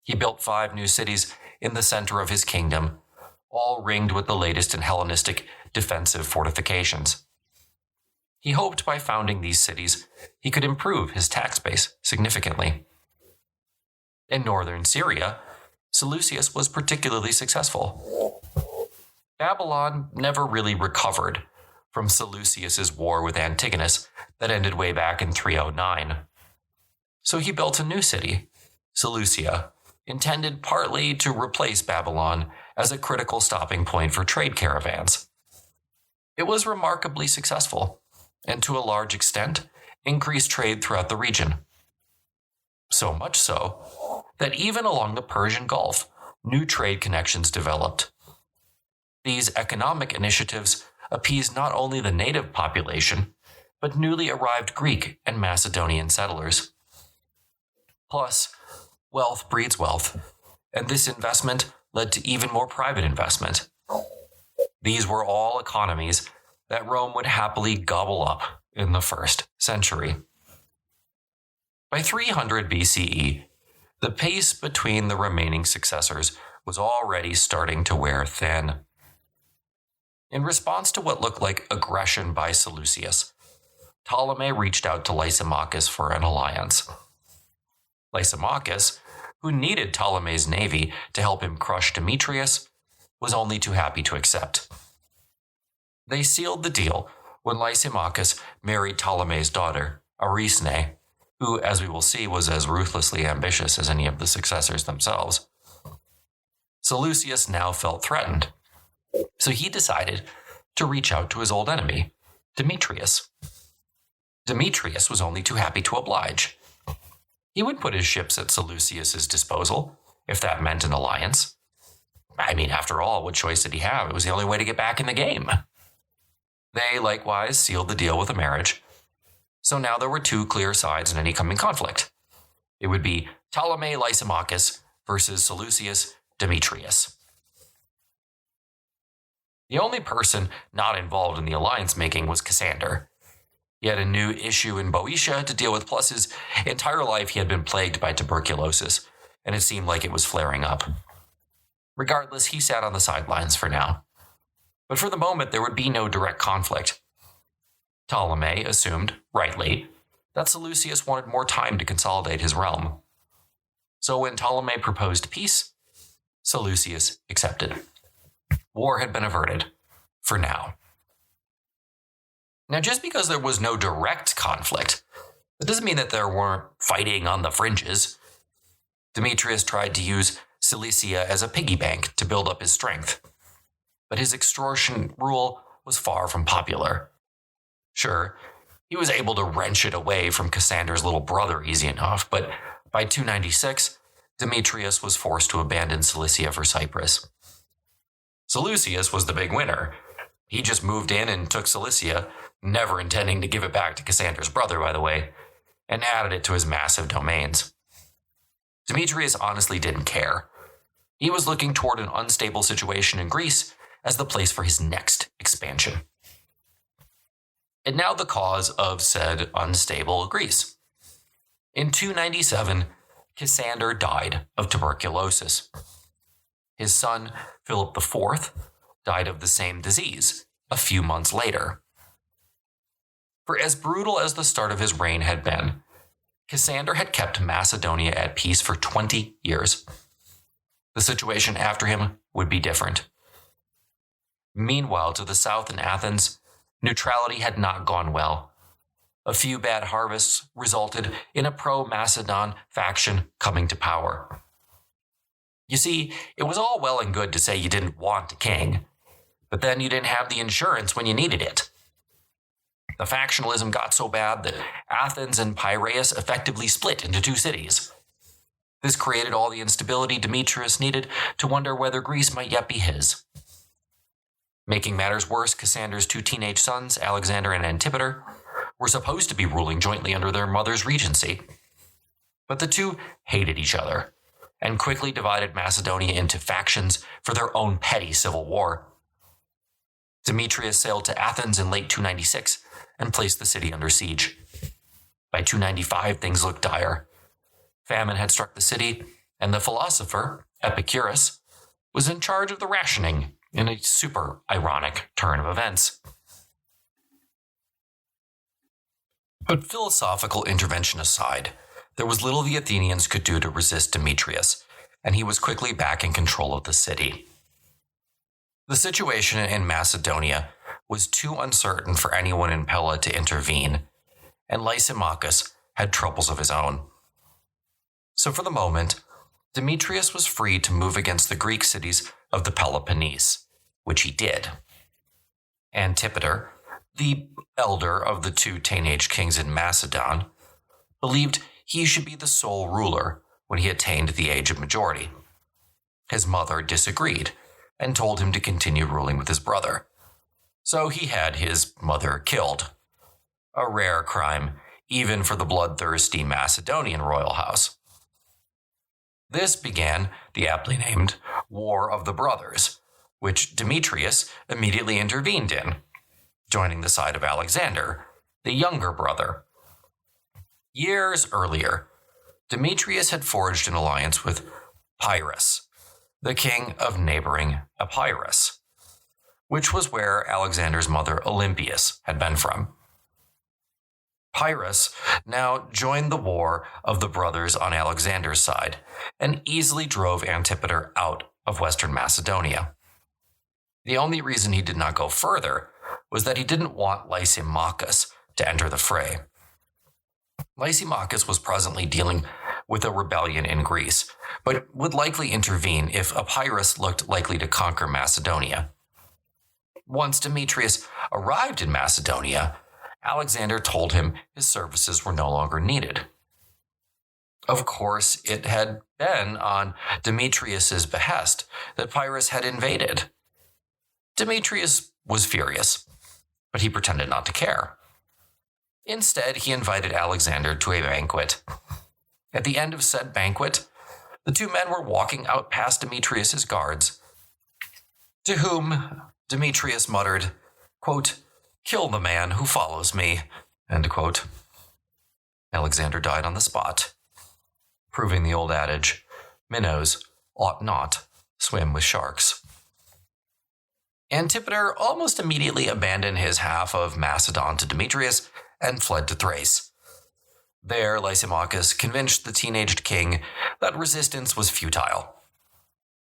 He built 5 new cities in the center of his kingdom, all ringed with the latest in Hellenistic defensive fortifications. He hoped by founding these cities, he could improve his tax base significantly. In northern Syria, Seleucus was particularly successful. Babylon never really recovered from Seleucus's war with Antigonus that ended way back in 309. So he built a new city, Seleucia, intended partly to replace Babylon as a critical stopping point for trade caravans. It was remarkably successful, and to a large extent, increased trade throughout the region. So much so that even along the Persian Gulf, new trade connections developed. These economic initiatives appeased not only the native population, but newly arrived Greek and Macedonian settlers. Plus, wealth breeds wealth, and this investment led to even more private investment. These were all economies that Rome would happily gobble up in the 1st century. By 300 BCE, the pace between the remaining successors was already starting to wear thin. In response to what looked like aggression by Seleucus, Ptolemy reached out to Lysimachus for an alliance. Lysimachus, who needed Ptolemy's navy to help him crush Demetrius, was only too happy to accept. They sealed the deal when Lysimachus married Ptolemy's daughter, Arisne, who, as we will see, was as ruthlessly ambitious as any of the successors themselves. Seleucus now felt threatened, so he decided to reach out to his old enemy, Demetrius. Demetrius was only too happy to oblige. He would put his ships at Seleucus's disposal, if that meant an alliance. I mean, after all, what choice did he have? It was the only way to get back in the game. They likewise sealed the deal with a marriage. So now there were 2 clear sides in any coming conflict. It would be Ptolemy Lysimachus versus Seleucus Demetrius. The only person not involved in the alliance making was Cassander. He had a new issue in Boeotia to deal with, plus his entire life he had been plagued by tuberculosis, and it seemed like it was flaring up. Regardless, he sat on the sidelines for now. But for the moment, there would be no direct conflict. Ptolemy assumed, rightly, that Seleucus wanted more time to consolidate his realm. So when Ptolemy proposed peace, Seleucus accepted. War had been averted, for now. Now, just because there was no direct conflict, that doesn't mean that there weren't fighting on the fringes. Demetrius tried to use Cilicia as a piggy bank to build up his strength. But his extortion rule was far from popular. Sure, he was able to wrench it away from Cassander's little brother easy enough, but by 296, Demetrius was forced to abandon Cilicia for Cyprus. Seleucus was the big winner. He just moved in and took Cilicia, never intending to give it back to Cassander's brother, by the way, and added it to his massive domains. Demetrius honestly didn't care. He was looking toward an unstable situation in Greece as the place for his next expansion. And now the cause of said unstable Greece. In 297, Cassander died of tuberculosis. His son, Philip IV, died of the same disease a few months later. For as brutal as the start of his reign had been, Cassander had kept Macedonia at peace for 20 years. The situation after him would be different. Meanwhile, to the south in Athens, neutrality had not gone well. A few bad harvests resulted in a pro-Macedon faction coming to power. You see, it was all well and good to say you didn't want a king, but then you didn't have the insurance when you needed it. The factionalism got so bad that Athens and Piraeus effectively split into two cities. This created all the instability Demetrius needed to wonder whether Greece might yet be his. Making matters worse, Cassander's two teenage sons, Alexander and Antipater, were supposed to be ruling jointly under their mother's regency. But the two hated each other and quickly divided Macedonia into factions for their own petty civil war. Demetrius sailed to Athens in late 296 and placed the city under siege. By 295, things looked dire. Famine had struck the city, and the philosopher, Epicurus, was in charge of the rationing in a super ironic turn of events. But philosophical intervention aside, there was little the Athenians could do to resist Demetrius, and he was quickly back in control of the city. The situation in Macedonia was too uncertain for anyone in Pella to intervene, and Lysimachus had troubles of his own. So for the moment, Demetrius was free to move against the Greek cities of the Peloponnese, which he did. Antipater, the elder of the two teenage kings in Macedon, believed he should be the sole ruler when he attained the age of majority. His mother disagreed and told him to continue ruling with his brother. So he had his mother killed. A rare crime, even for the bloodthirsty Macedonian royal house. This began the aptly named War of the Brothers, which Demetrius immediately intervened in, joining the side of Alexander, the younger brother. Years earlier, Demetrius had forged an alliance with Pyrrhus, the king of neighboring Epirus, which was where Alexander's mother Olympias had been from. Pyrrhus now joined the war of the brothers on Alexander's side and easily drove Antipater out of western Macedonia. The only reason he did not go further was that he didn't want Lysimachus to enter the fray. Lysimachus was presently dealing with a rebellion in Greece, but would likely intervene if Epirus looked likely to conquer Macedonia. Once Demetrius arrived in Macedonia, Alexander told him his services were no longer needed. Of course, it had been on Demetrius's behest that Pyrrhus had invaded. Demetrius was furious, but he pretended not to care. Instead, he invited Alexander to a banquet. At the end of said banquet, the two men were walking out past Demetrius's guards, to whom Demetrius muttered, quote, "Kill the man who follows me," end quote. Alexander died on the spot, proving the old adage, minnows ought not swim with sharks. Antipater almost immediately abandoned his half of Macedon to Demetrius and fled to Thrace. There, Lysimachus convinced the teenaged king that resistance was futile.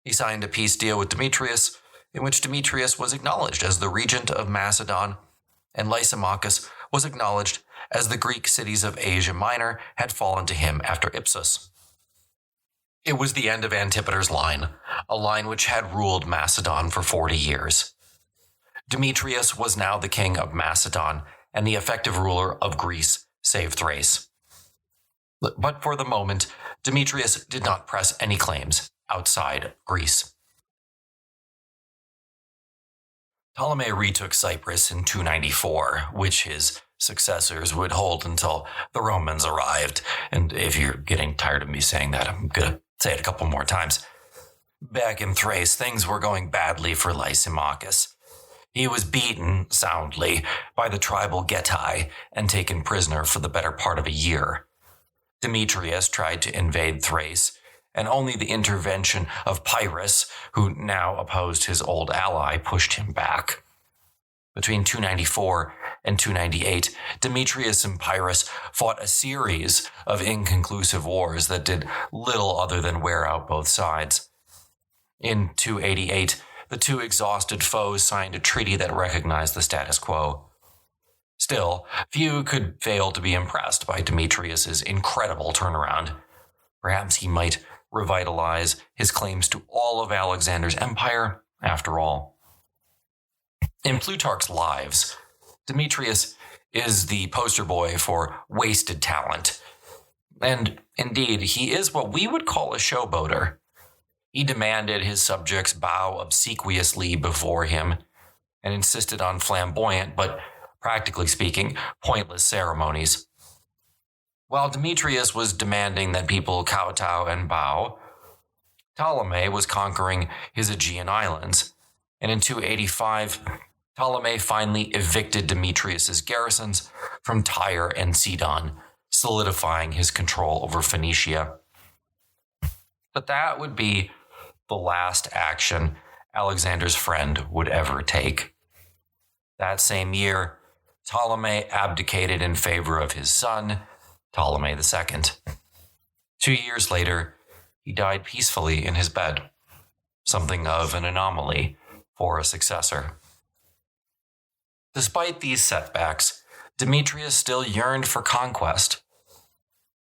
He signed a peace deal with Demetrius, in which Demetrius was acknowledged as the regent of Macedon, and Lysimachus was acknowledged as the Greek cities of Asia Minor had fallen to him after Ipsus. It was the end of Antipater's line, a line which had ruled Macedon for 40 years. Demetrius was now the king of Macedon and the effective ruler of Greece, save Thrace. But for the moment, Demetrius did not press any claims outside Greece. Ptolemy retook Cyprus in 294, which his successors would hold until the Romans arrived. And if you're getting tired of me saying that, I'm going to say it a couple more times. Back in Thrace, things were going badly for Lysimachus. He was beaten soundly by the tribal Getae and taken prisoner for the better part of a year. Demetrius tried to invade Thrace, and only the intervention of Pyrrhus, who now opposed his old ally, pushed him back. Between 294 and 298, Demetrius and Pyrrhus fought a series of inconclusive wars that did little other than wear out both sides. In 288, the two exhausted foes signed a treaty that recognized the status quo. Still, few could fail to be impressed by Demetrius's incredible turnaround. Perhaps he might revitalize his claims to all of Alexander's empire after all. In Plutarch's Lives, Demetrius is the poster boy for wasted talent. And indeed, he is what we would call a showboater. He demanded his subjects bow obsequiously before him and insisted on flamboyant, but practically speaking, pointless ceremonies. While Demetrius was demanding that people kowtow and bow, Ptolemy was conquering his Aegean islands, and in 285, Ptolemy finally evicted Demetrius's garrisons from Tyre and Sidon, solidifying his control over Phoenicia. But that would be the last action Alexander's friend would ever take. That same year, Ptolemy abdicated in favor of his son, Ptolemy II. 2 years later, he died peacefully in his bed, something of an anomaly for a successor. Despite these setbacks, Demetrius still yearned for conquest.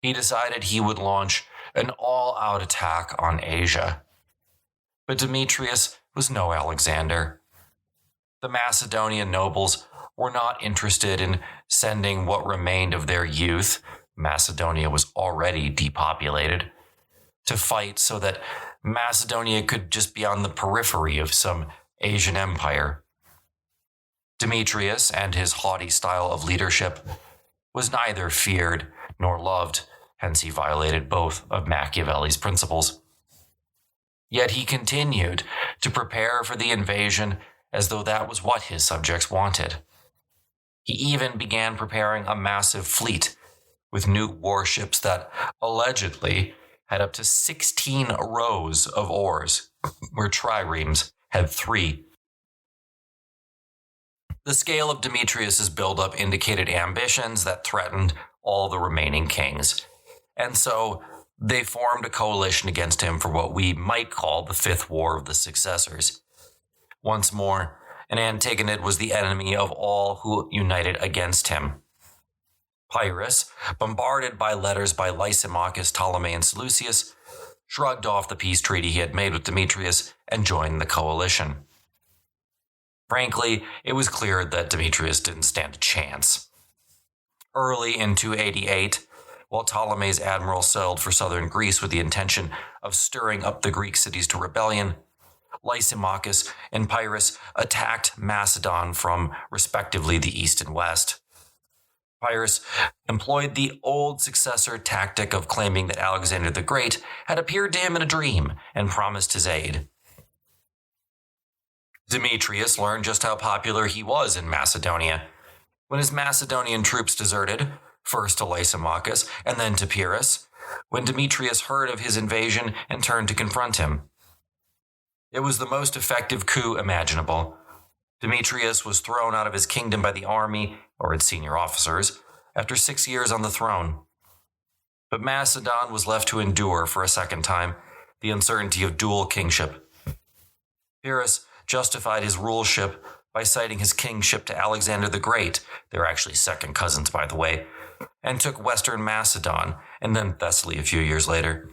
He decided he would launch an all-out attack on Asia. But Demetrius was no Alexander. The Macedonian nobles were not interested in sending what remained of their youth — Macedonia was already depopulated — to fight so that Macedonia could just be on the periphery of some Asian empire. Demetrius and his haughty style of leadership was neither feared nor loved, hence he violated both of Machiavelli's principles. Yet he continued to prepare for the invasion as though that was what his subjects wanted. He even began preparing a massive fleet with new warships that allegedly had up to 16 rows of oars, where triremes had 3. The scale of Demetrius's buildup indicated ambitions that threatened all the remaining kings, and so they formed a coalition against him for what we might call the Fifth War of the Successors. Once more, an Antigonid was the enemy of all who united against him. Pyrrhus, bombarded by letters by Lysimachus, Ptolemy, and Seleucus, shrugged off the peace treaty he had made with Demetrius and joined the coalition. Frankly, it was clear that Demetrius didn't stand a chance. Early in 288, while Ptolemy's admiral sailed for southern Greece with the intention of stirring up the Greek cities to rebellion, Lysimachus and Pyrrhus attacked Macedon from, respectively, the east and west. Pyrrhus employed the old successor tactic of claiming that Alexander the Great had appeared to him in a dream and promised his aid. Demetrius learned just how popular he was in Macedonia. When his Macedonian troops deserted, first to Lysimachus and then to Pyrrhus, when Demetrius heard of his invasion and turned to confront him. It was the most effective coup imaginable. Demetrius was thrown out of his kingdom by the army, or its senior officers, after 6 years on the throne. But Macedon was left to endure for a second time the uncertainty of dual kingship. Pyrrhus justified his ruleship by citing his kingship to Alexander the Great — they're actually second cousins, by the way — and took western Macedon, and then Thessaly a few years later.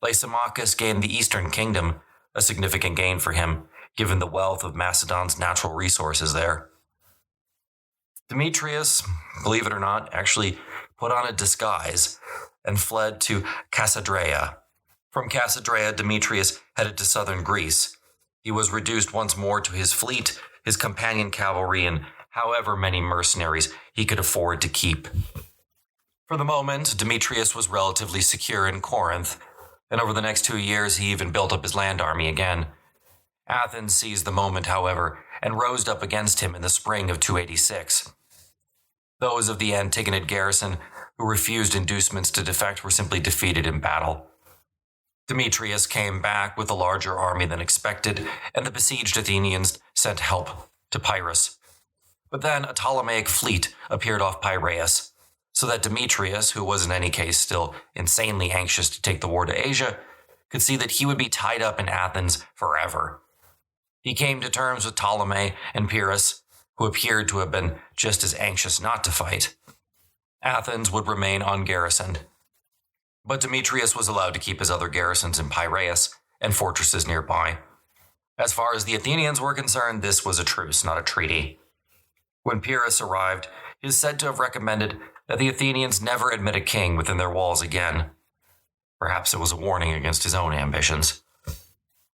Lysimachus gained the eastern kingdom, a significant gain for him. given the wealth of Macedon's natural resources there. Demetrius, believe it or not, actually put on a disguise and fled to Cassadrea. From Cassadrea, Demetrius headed to southern Greece. He was reduced once more to his fleet, his companion cavalry, and however many mercenaries he could afford to keep. For the moment, Demetrius was relatively secure in Corinth, and over the next 2 years he even built up his land army again. Athens seized the moment, however, and rose up against him in the spring of 286. Those of the Antigonid garrison who refused inducements to defect were simply defeated in battle. Demetrius came back with a larger army than expected, and the besieged Athenians sent help to Pyrrhus. But then a Ptolemaic fleet appeared off Piraeus, so that Demetrius, who was in any case still insanely anxious to take the war to Asia, could see that he would be tied up in Athens forever. He came to terms with Ptolemy and Pyrrhus, who appeared to have been just as anxious not to fight. Athens would remain ungarrisoned, but Demetrius was allowed to keep his other garrisons in Piraeus and fortresses nearby. As far as the Athenians were concerned, this was a truce, not a treaty. When Pyrrhus arrived, he is said to have recommended that the Athenians never admit a king within their walls again. Perhaps it was a warning against his own ambitions.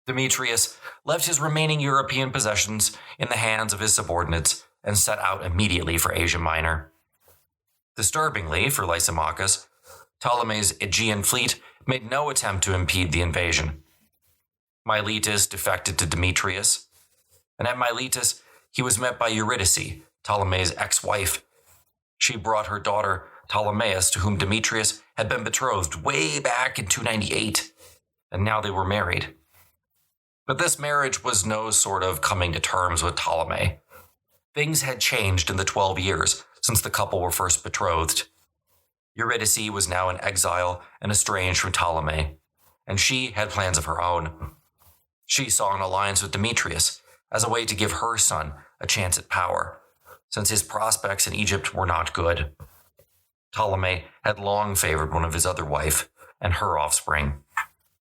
Demetrius left his remaining European possessions in the hands of his subordinates and set out immediately for Asia Minor. Disturbingly for Lysimachus, Ptolemy's Aegean fleet made no attempt to impede the invasion. Miletus defected to Demetrius, and at Miletus he was met by Eurydice, Ptolemy's ex-wife. She brought her daughter Ptolemaeus, to whom Demetrius had been betrothed way back in 298, and now they were married. But this marriage was no sort of coming to terms with Ptolemy. Things had changed in the 12 years since the couple were first betrothed. Eurydice was now in exile and estranged from Ptolemy, and she had plans of her own. She saw an alliance with Demetrius as a way to give her son a chance at power, since his prospects in Egypt were not good. Ptolemy had long favored one of his other wife and her offspring.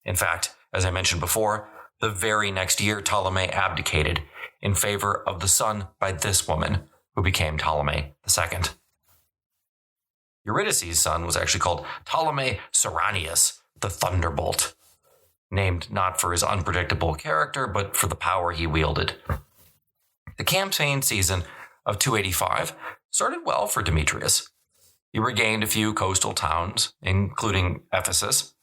In fact, as I mentioned before, the very next year Ptolemy abdicated in favor of the son by this woman, who became Ptolemy II. Eurydice's son was actually called Ptolemy Serranius, the Thunderbolt, named not for his unpredictable character, but for the power he wielded. The campaign season of 285 started well for Demetrius. He regained a few coastal towns, including Ephesus,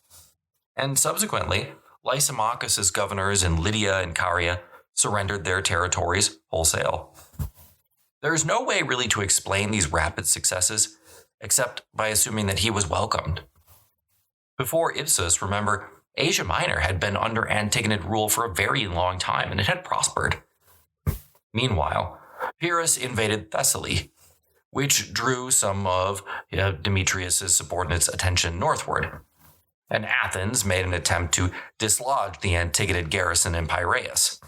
and subsequently, Lysimachus's governors in Lydia and Caria surrendered their territories wholesale. There is no way really to explain these rapid successes, except by assuming that he was welcomed. Before Ipsus, remember, Asia Minor had been under Antigonid rule for a very long time, and it had prospered. Meanwhile, Pyrrhus invaded Thessaly, which drew some of Demetrius' subordinates' attention northward, and Athens made an attempt to dislodge the Antigonid garrison in Piraeus,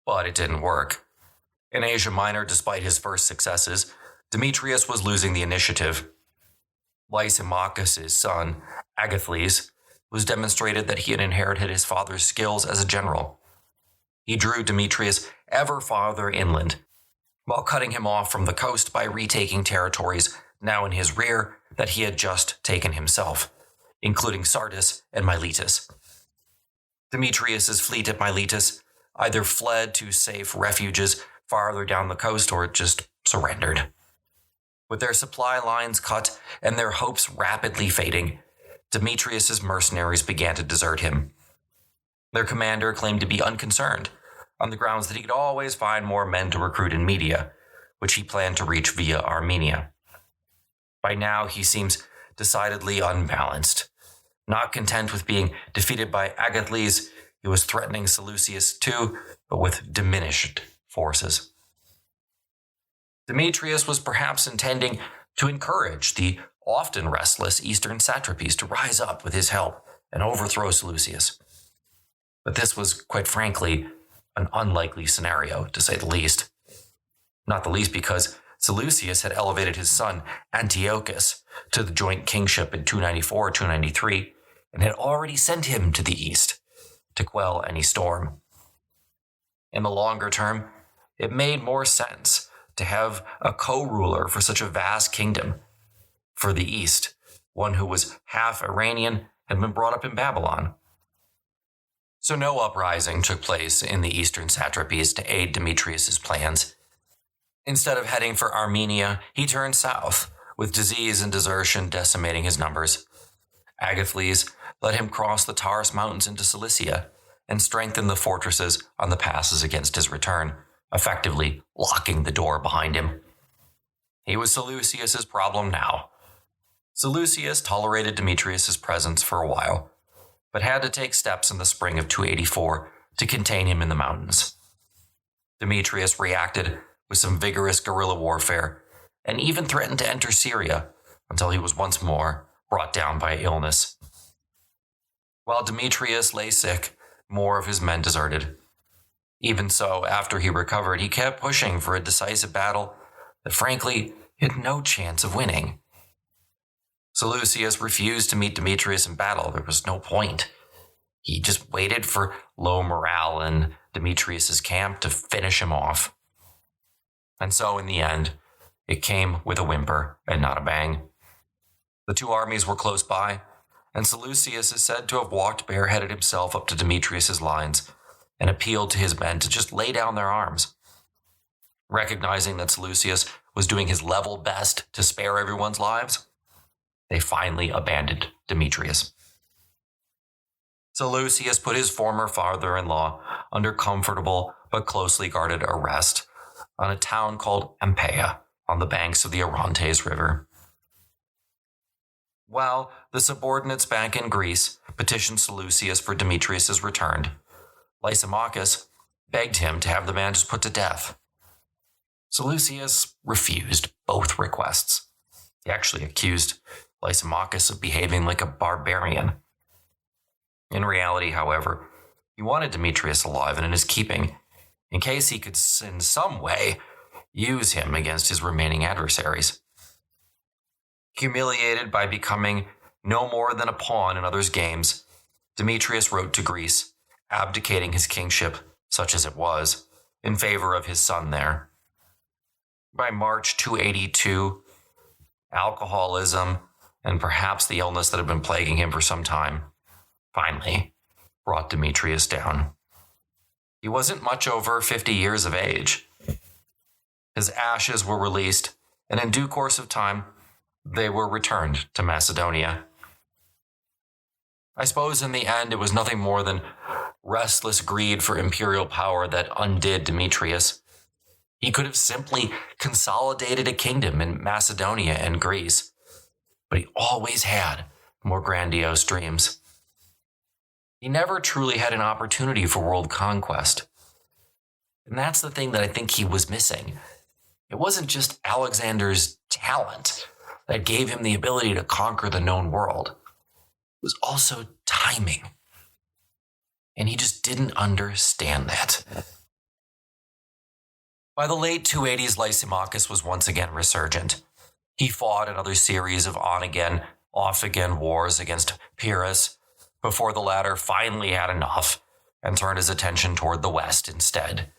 but it didn't work. In Asia Minor, despite his first successes, Demetrius was losing the initiative. Lysimachus' son, Agathocles, was demonstrated that he had inherited his father's skills as a general. He drew Demetrius ever farther inland, while cutting him off from the coast by retaking territories now in his rear that he had just taken himself, including Sardis and Miletus. Demetrius' fleet at Miletus either fled to safe refuges farther down the coast or just surrendered. With their supply lines cut and their hopes rapidly fading, Demetrius' mercenaries began to desert him. Their commander claimed to be unconcerned, on the grounds that he could always find more men to recruit in Media, which he planned to reach via Armenia. By now, he seems decidedly unbalanced. Not content with being defeated by Agathocles, he was threatening Seleucus too, but with diminished forces. Demetrius was perhaps intending to encourage the often restless eastern satrapies to rise up with his help and overthrow Seleucus. But this was, quite frankly, an unlikely scenario, to say the least. Not the least because Seleucus had elevated his son Antiochus to the joint kingship in 294-293 and had already sent him to the east to quell any storm. In the longer term, it made more sense to have a co-ruler for such a vast kingdom. For the East, one who was half Iranian had been brought up in Babylon. So no uprising took place in the eastern satrapies to aid Demetrius's plans. Instead of heading for Armenia, he turned south, with disease and desertion decimating his numbers. Agathocles let him cross the Taurus Mountains into Cilicia and strengthen the fortresses on the passes against his return, effectively locking the door behind him. He was Seleucus's problem now. Seleucus tolerated Demetrius's presence for a while, but had to take steps in the spring of 284 to contain him in the mountains. Demetrius reacted with some vigorous guerrilla warfare and even threatened to enter Syria until he was once more brought down by illness. While Demetrius lay sick, more of his men deserted. Even so, after he recovered, he kept pushing for a decisive battle that frankly had no chance of winning. Seleucus refused to meet Demetrius in battle. There was no point. He just waited for low morale in Demetrius's camp to finish him off. And so, in the end, it came with a whimper and not a bang. The two armies were close by, and Seleucus is said to have walked bareheaded himself up to Demetrius's lines and appealed to his men to just lay down their arms. Recognizing that Seleucus was doing his level best to spare everyone's lives, they finally abandoned Demetrius. Seleucus put his former father-in-law under comfortable but closely guarded arrest on a town called Ampeia on the banks of the Orontes River. While the subordinates back in Greece petitioned Seleucus for Demetrius's return, Lysimachus begged him to have the man just put to death. Seleucus refused both requests. He actually accused Lysimachus of behaving like a barbarian. In reality, however, he wanted Demetrius alive and in his keeping, in case he could in some way use him against his remaining adversaries. Humiliated by becoming no more than a pawn in others' games, Demetrius wrote to Greece, abdicating his kingship, such as it was, in favor of his son there. By March 282, alcoholism, and perhaps the illness that had been plaguing him for some time, finally brought Demetrius down. He wasn't much over 50 years of age. His ashes were released, and in due course of time, they were returned to Macedonia. I suppose in the end it was nothing more than restless greed for imperial power that undid Demetrius. He could have simply consolidated a kingdom in Macedonia and Greece, but he always had more grandiose dreams. He never truly had an opportunity for world conquest. And that's the thing that I think he was missing. It wasn't just Alexander's talent that gave him the ability to conquer the known world. It was also timing. And he just didn't understand that. By the late 280s, Lysimachus was once again resurgent. He fought another series of on-again, off-again wars against Pyrrhus, before the latter finally had enough and turned his attention toward the west instead.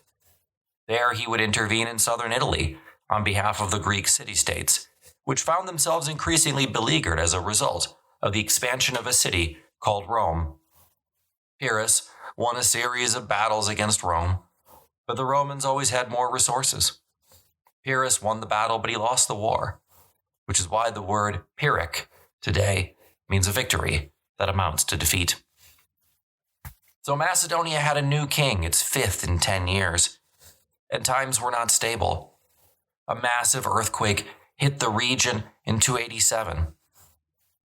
There he would intervene in southern Italy on behalf of the Greek city-states, which found themselves increasingly beleaguered as a result of the expansion of a city called Rome. Pyrrhus won a series of battles against Rome, but the Romans always had more resources. Pyrrhus won the battle, but he lost the war, which is why the word Pyrrhic today means a victory that amounts to defeat. So Macedonia had a new king, its fifth in 10 years, and times were not stable. A massive earthquake hit the region in 287.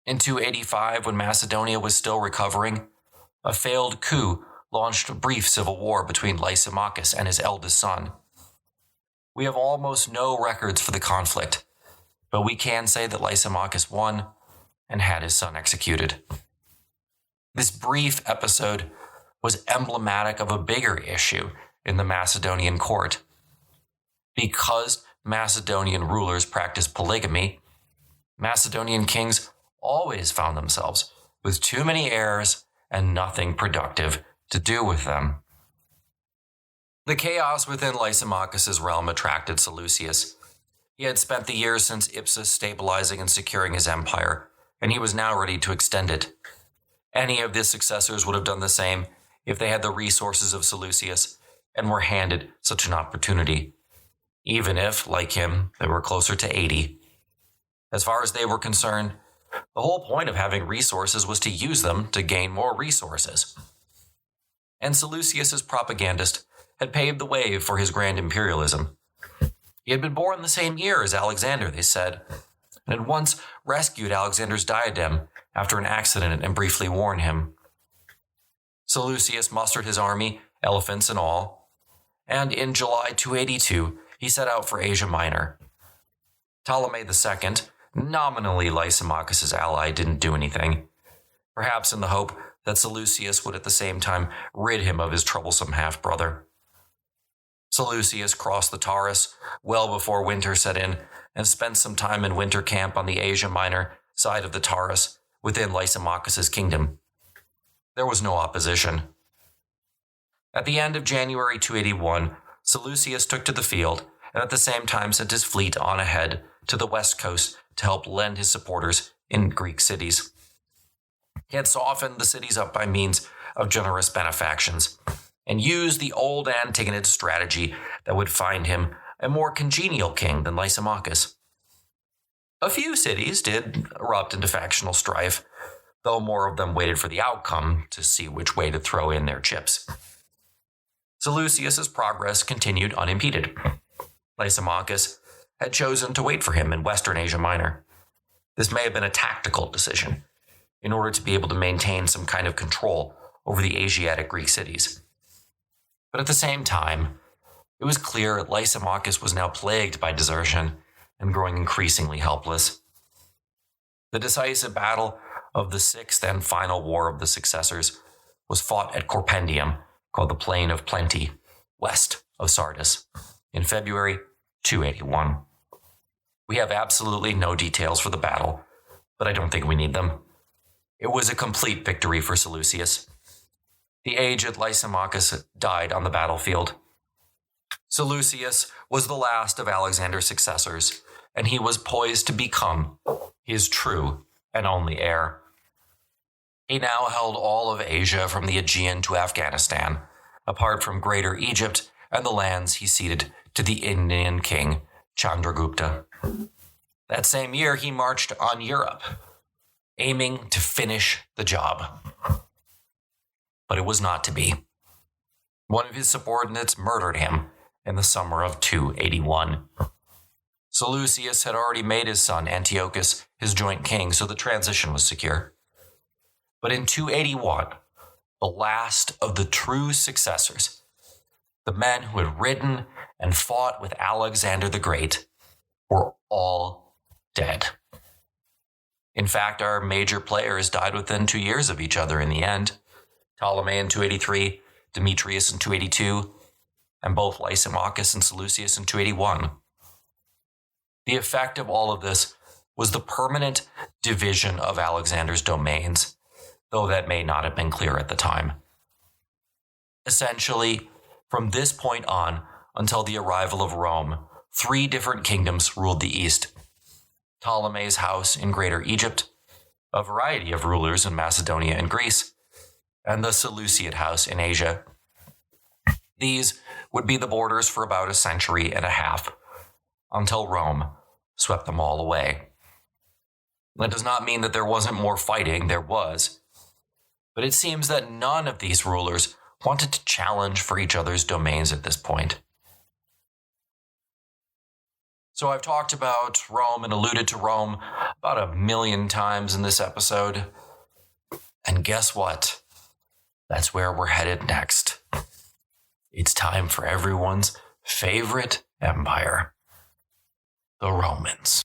In 285, when Macedonia was still recovering, a failed coup launched a brief civil war between Lysimachus and his eldest son. We have almost no records for the conflict, but we can say that Lysimachus won and had his son executed. This brief episode was emblematic of a bigger issue in the Macedonian court. Because Macedonian rulers practiced polygamy, Macedonian kings always found themselves with too many heirs and nothing productive to do with them. The chaos within Lysimachus's realm attracted Seleucus. He had spent the years since Ipsus stabilizing and securing his empire, and he was now ready to extend it. Any of the successors would have done the same if they had the resources of Seleucus and were handed such an opportunity, even if, like him, they were closer to 80. As far as they were concerned, the whole point of having resources was to use them to gain more resources. And Seleucus's propagandist had paved the way for his grand imperialism. He had been born the same year as Alexander, they said, and had once rescued Alexander's diadem after an accident and briefly worn him. Seleucus mustered his army, elephants and all, and in July 282 he set out for Asia Minor. Ptolemy II, nominally Lysimachus's ally, didn't do anything, perhaps in the hope that Seleucus would at the same time rid him of his troublesome half-brother. Seleucus crossed the Taurus well before winter set in and spent some time in winter camp on the Asia Minor side of the Taurus within Lysimachus's kingdom. There was no opposition. At the end of January 281, Seleucus took to the field and at the same time sent his fleet on ahead to the west coast to help lend his supporters in Greek cities. He had softened the cities up by means of generous benefactions and used the old Antigonid strategy that would find him a more congenial king than Lysimachus. A few cities did erupt into factional strife, though more of them waited for the outcome to see which way to throw in their chips. Seleucus's progress continued unimpeded. Lysimachus had chosen to wait for him in western Asia Minor. This may have been a tactical decision, in order to be able to maintain some kind of control over the Asiatic Greek cities. But at the same time, it was clear Lysimachus was now plagued by desertion and growing increasingly helpless. The decisive battle of the sixth and final war of the Successors was fought at Corpendium, called the Plain of Plenty, west of Sardis, in February 281. We have absolutely no details for the battle, but I don't think we need them. It was a complete victory for Seleucus. The aged Lysimachus died on the battlefield. Seleucus was the last of Alexander's successors, and he was poised to become his true and only heir. He now held all of Asia from the Aegean to Afghanistan, apart from Greater Egypt and the lands he ceded to the Indian king Chandragupta. That same year, he marched on Europe, aiming to finish the job. But it was not to be. One of his subordinates murdered him in the summer of 281. Seleucus had already made his son Antiochus his joint king, so the transition was secure. But in 281, the last of the true successors, the men who had ridden and fought with Alexander the Great, were all dead. In fact, our major players died within 2 years of each other in the end. Ptolemy in 283, Demetrius in 282, and both Lysimachus and Seleucus in 281. The effect of all of this was the permanent division of Alexander's domains, though that may not have been clear at the time. Essentially, from this point on until the arrival of Rome, 3 different kingdoms ruled the East. Ptolemy's house in Greater Egypt, a variety of rulers in Macedonia and Greece, and the Seleucid house in Asia. These would be the borders for about a century and a half, until Rome swept them all away. That does not mean that there wasn't more fighting, there was. But it seems that none of these rulers wanted to challenge for each other's domains at this point. So I've talked about Rome and alluded to Rome about 1,000,000 times in this episode. And guess what? That's where we're headed next. It's time for everyone's favorite empire, the Romans.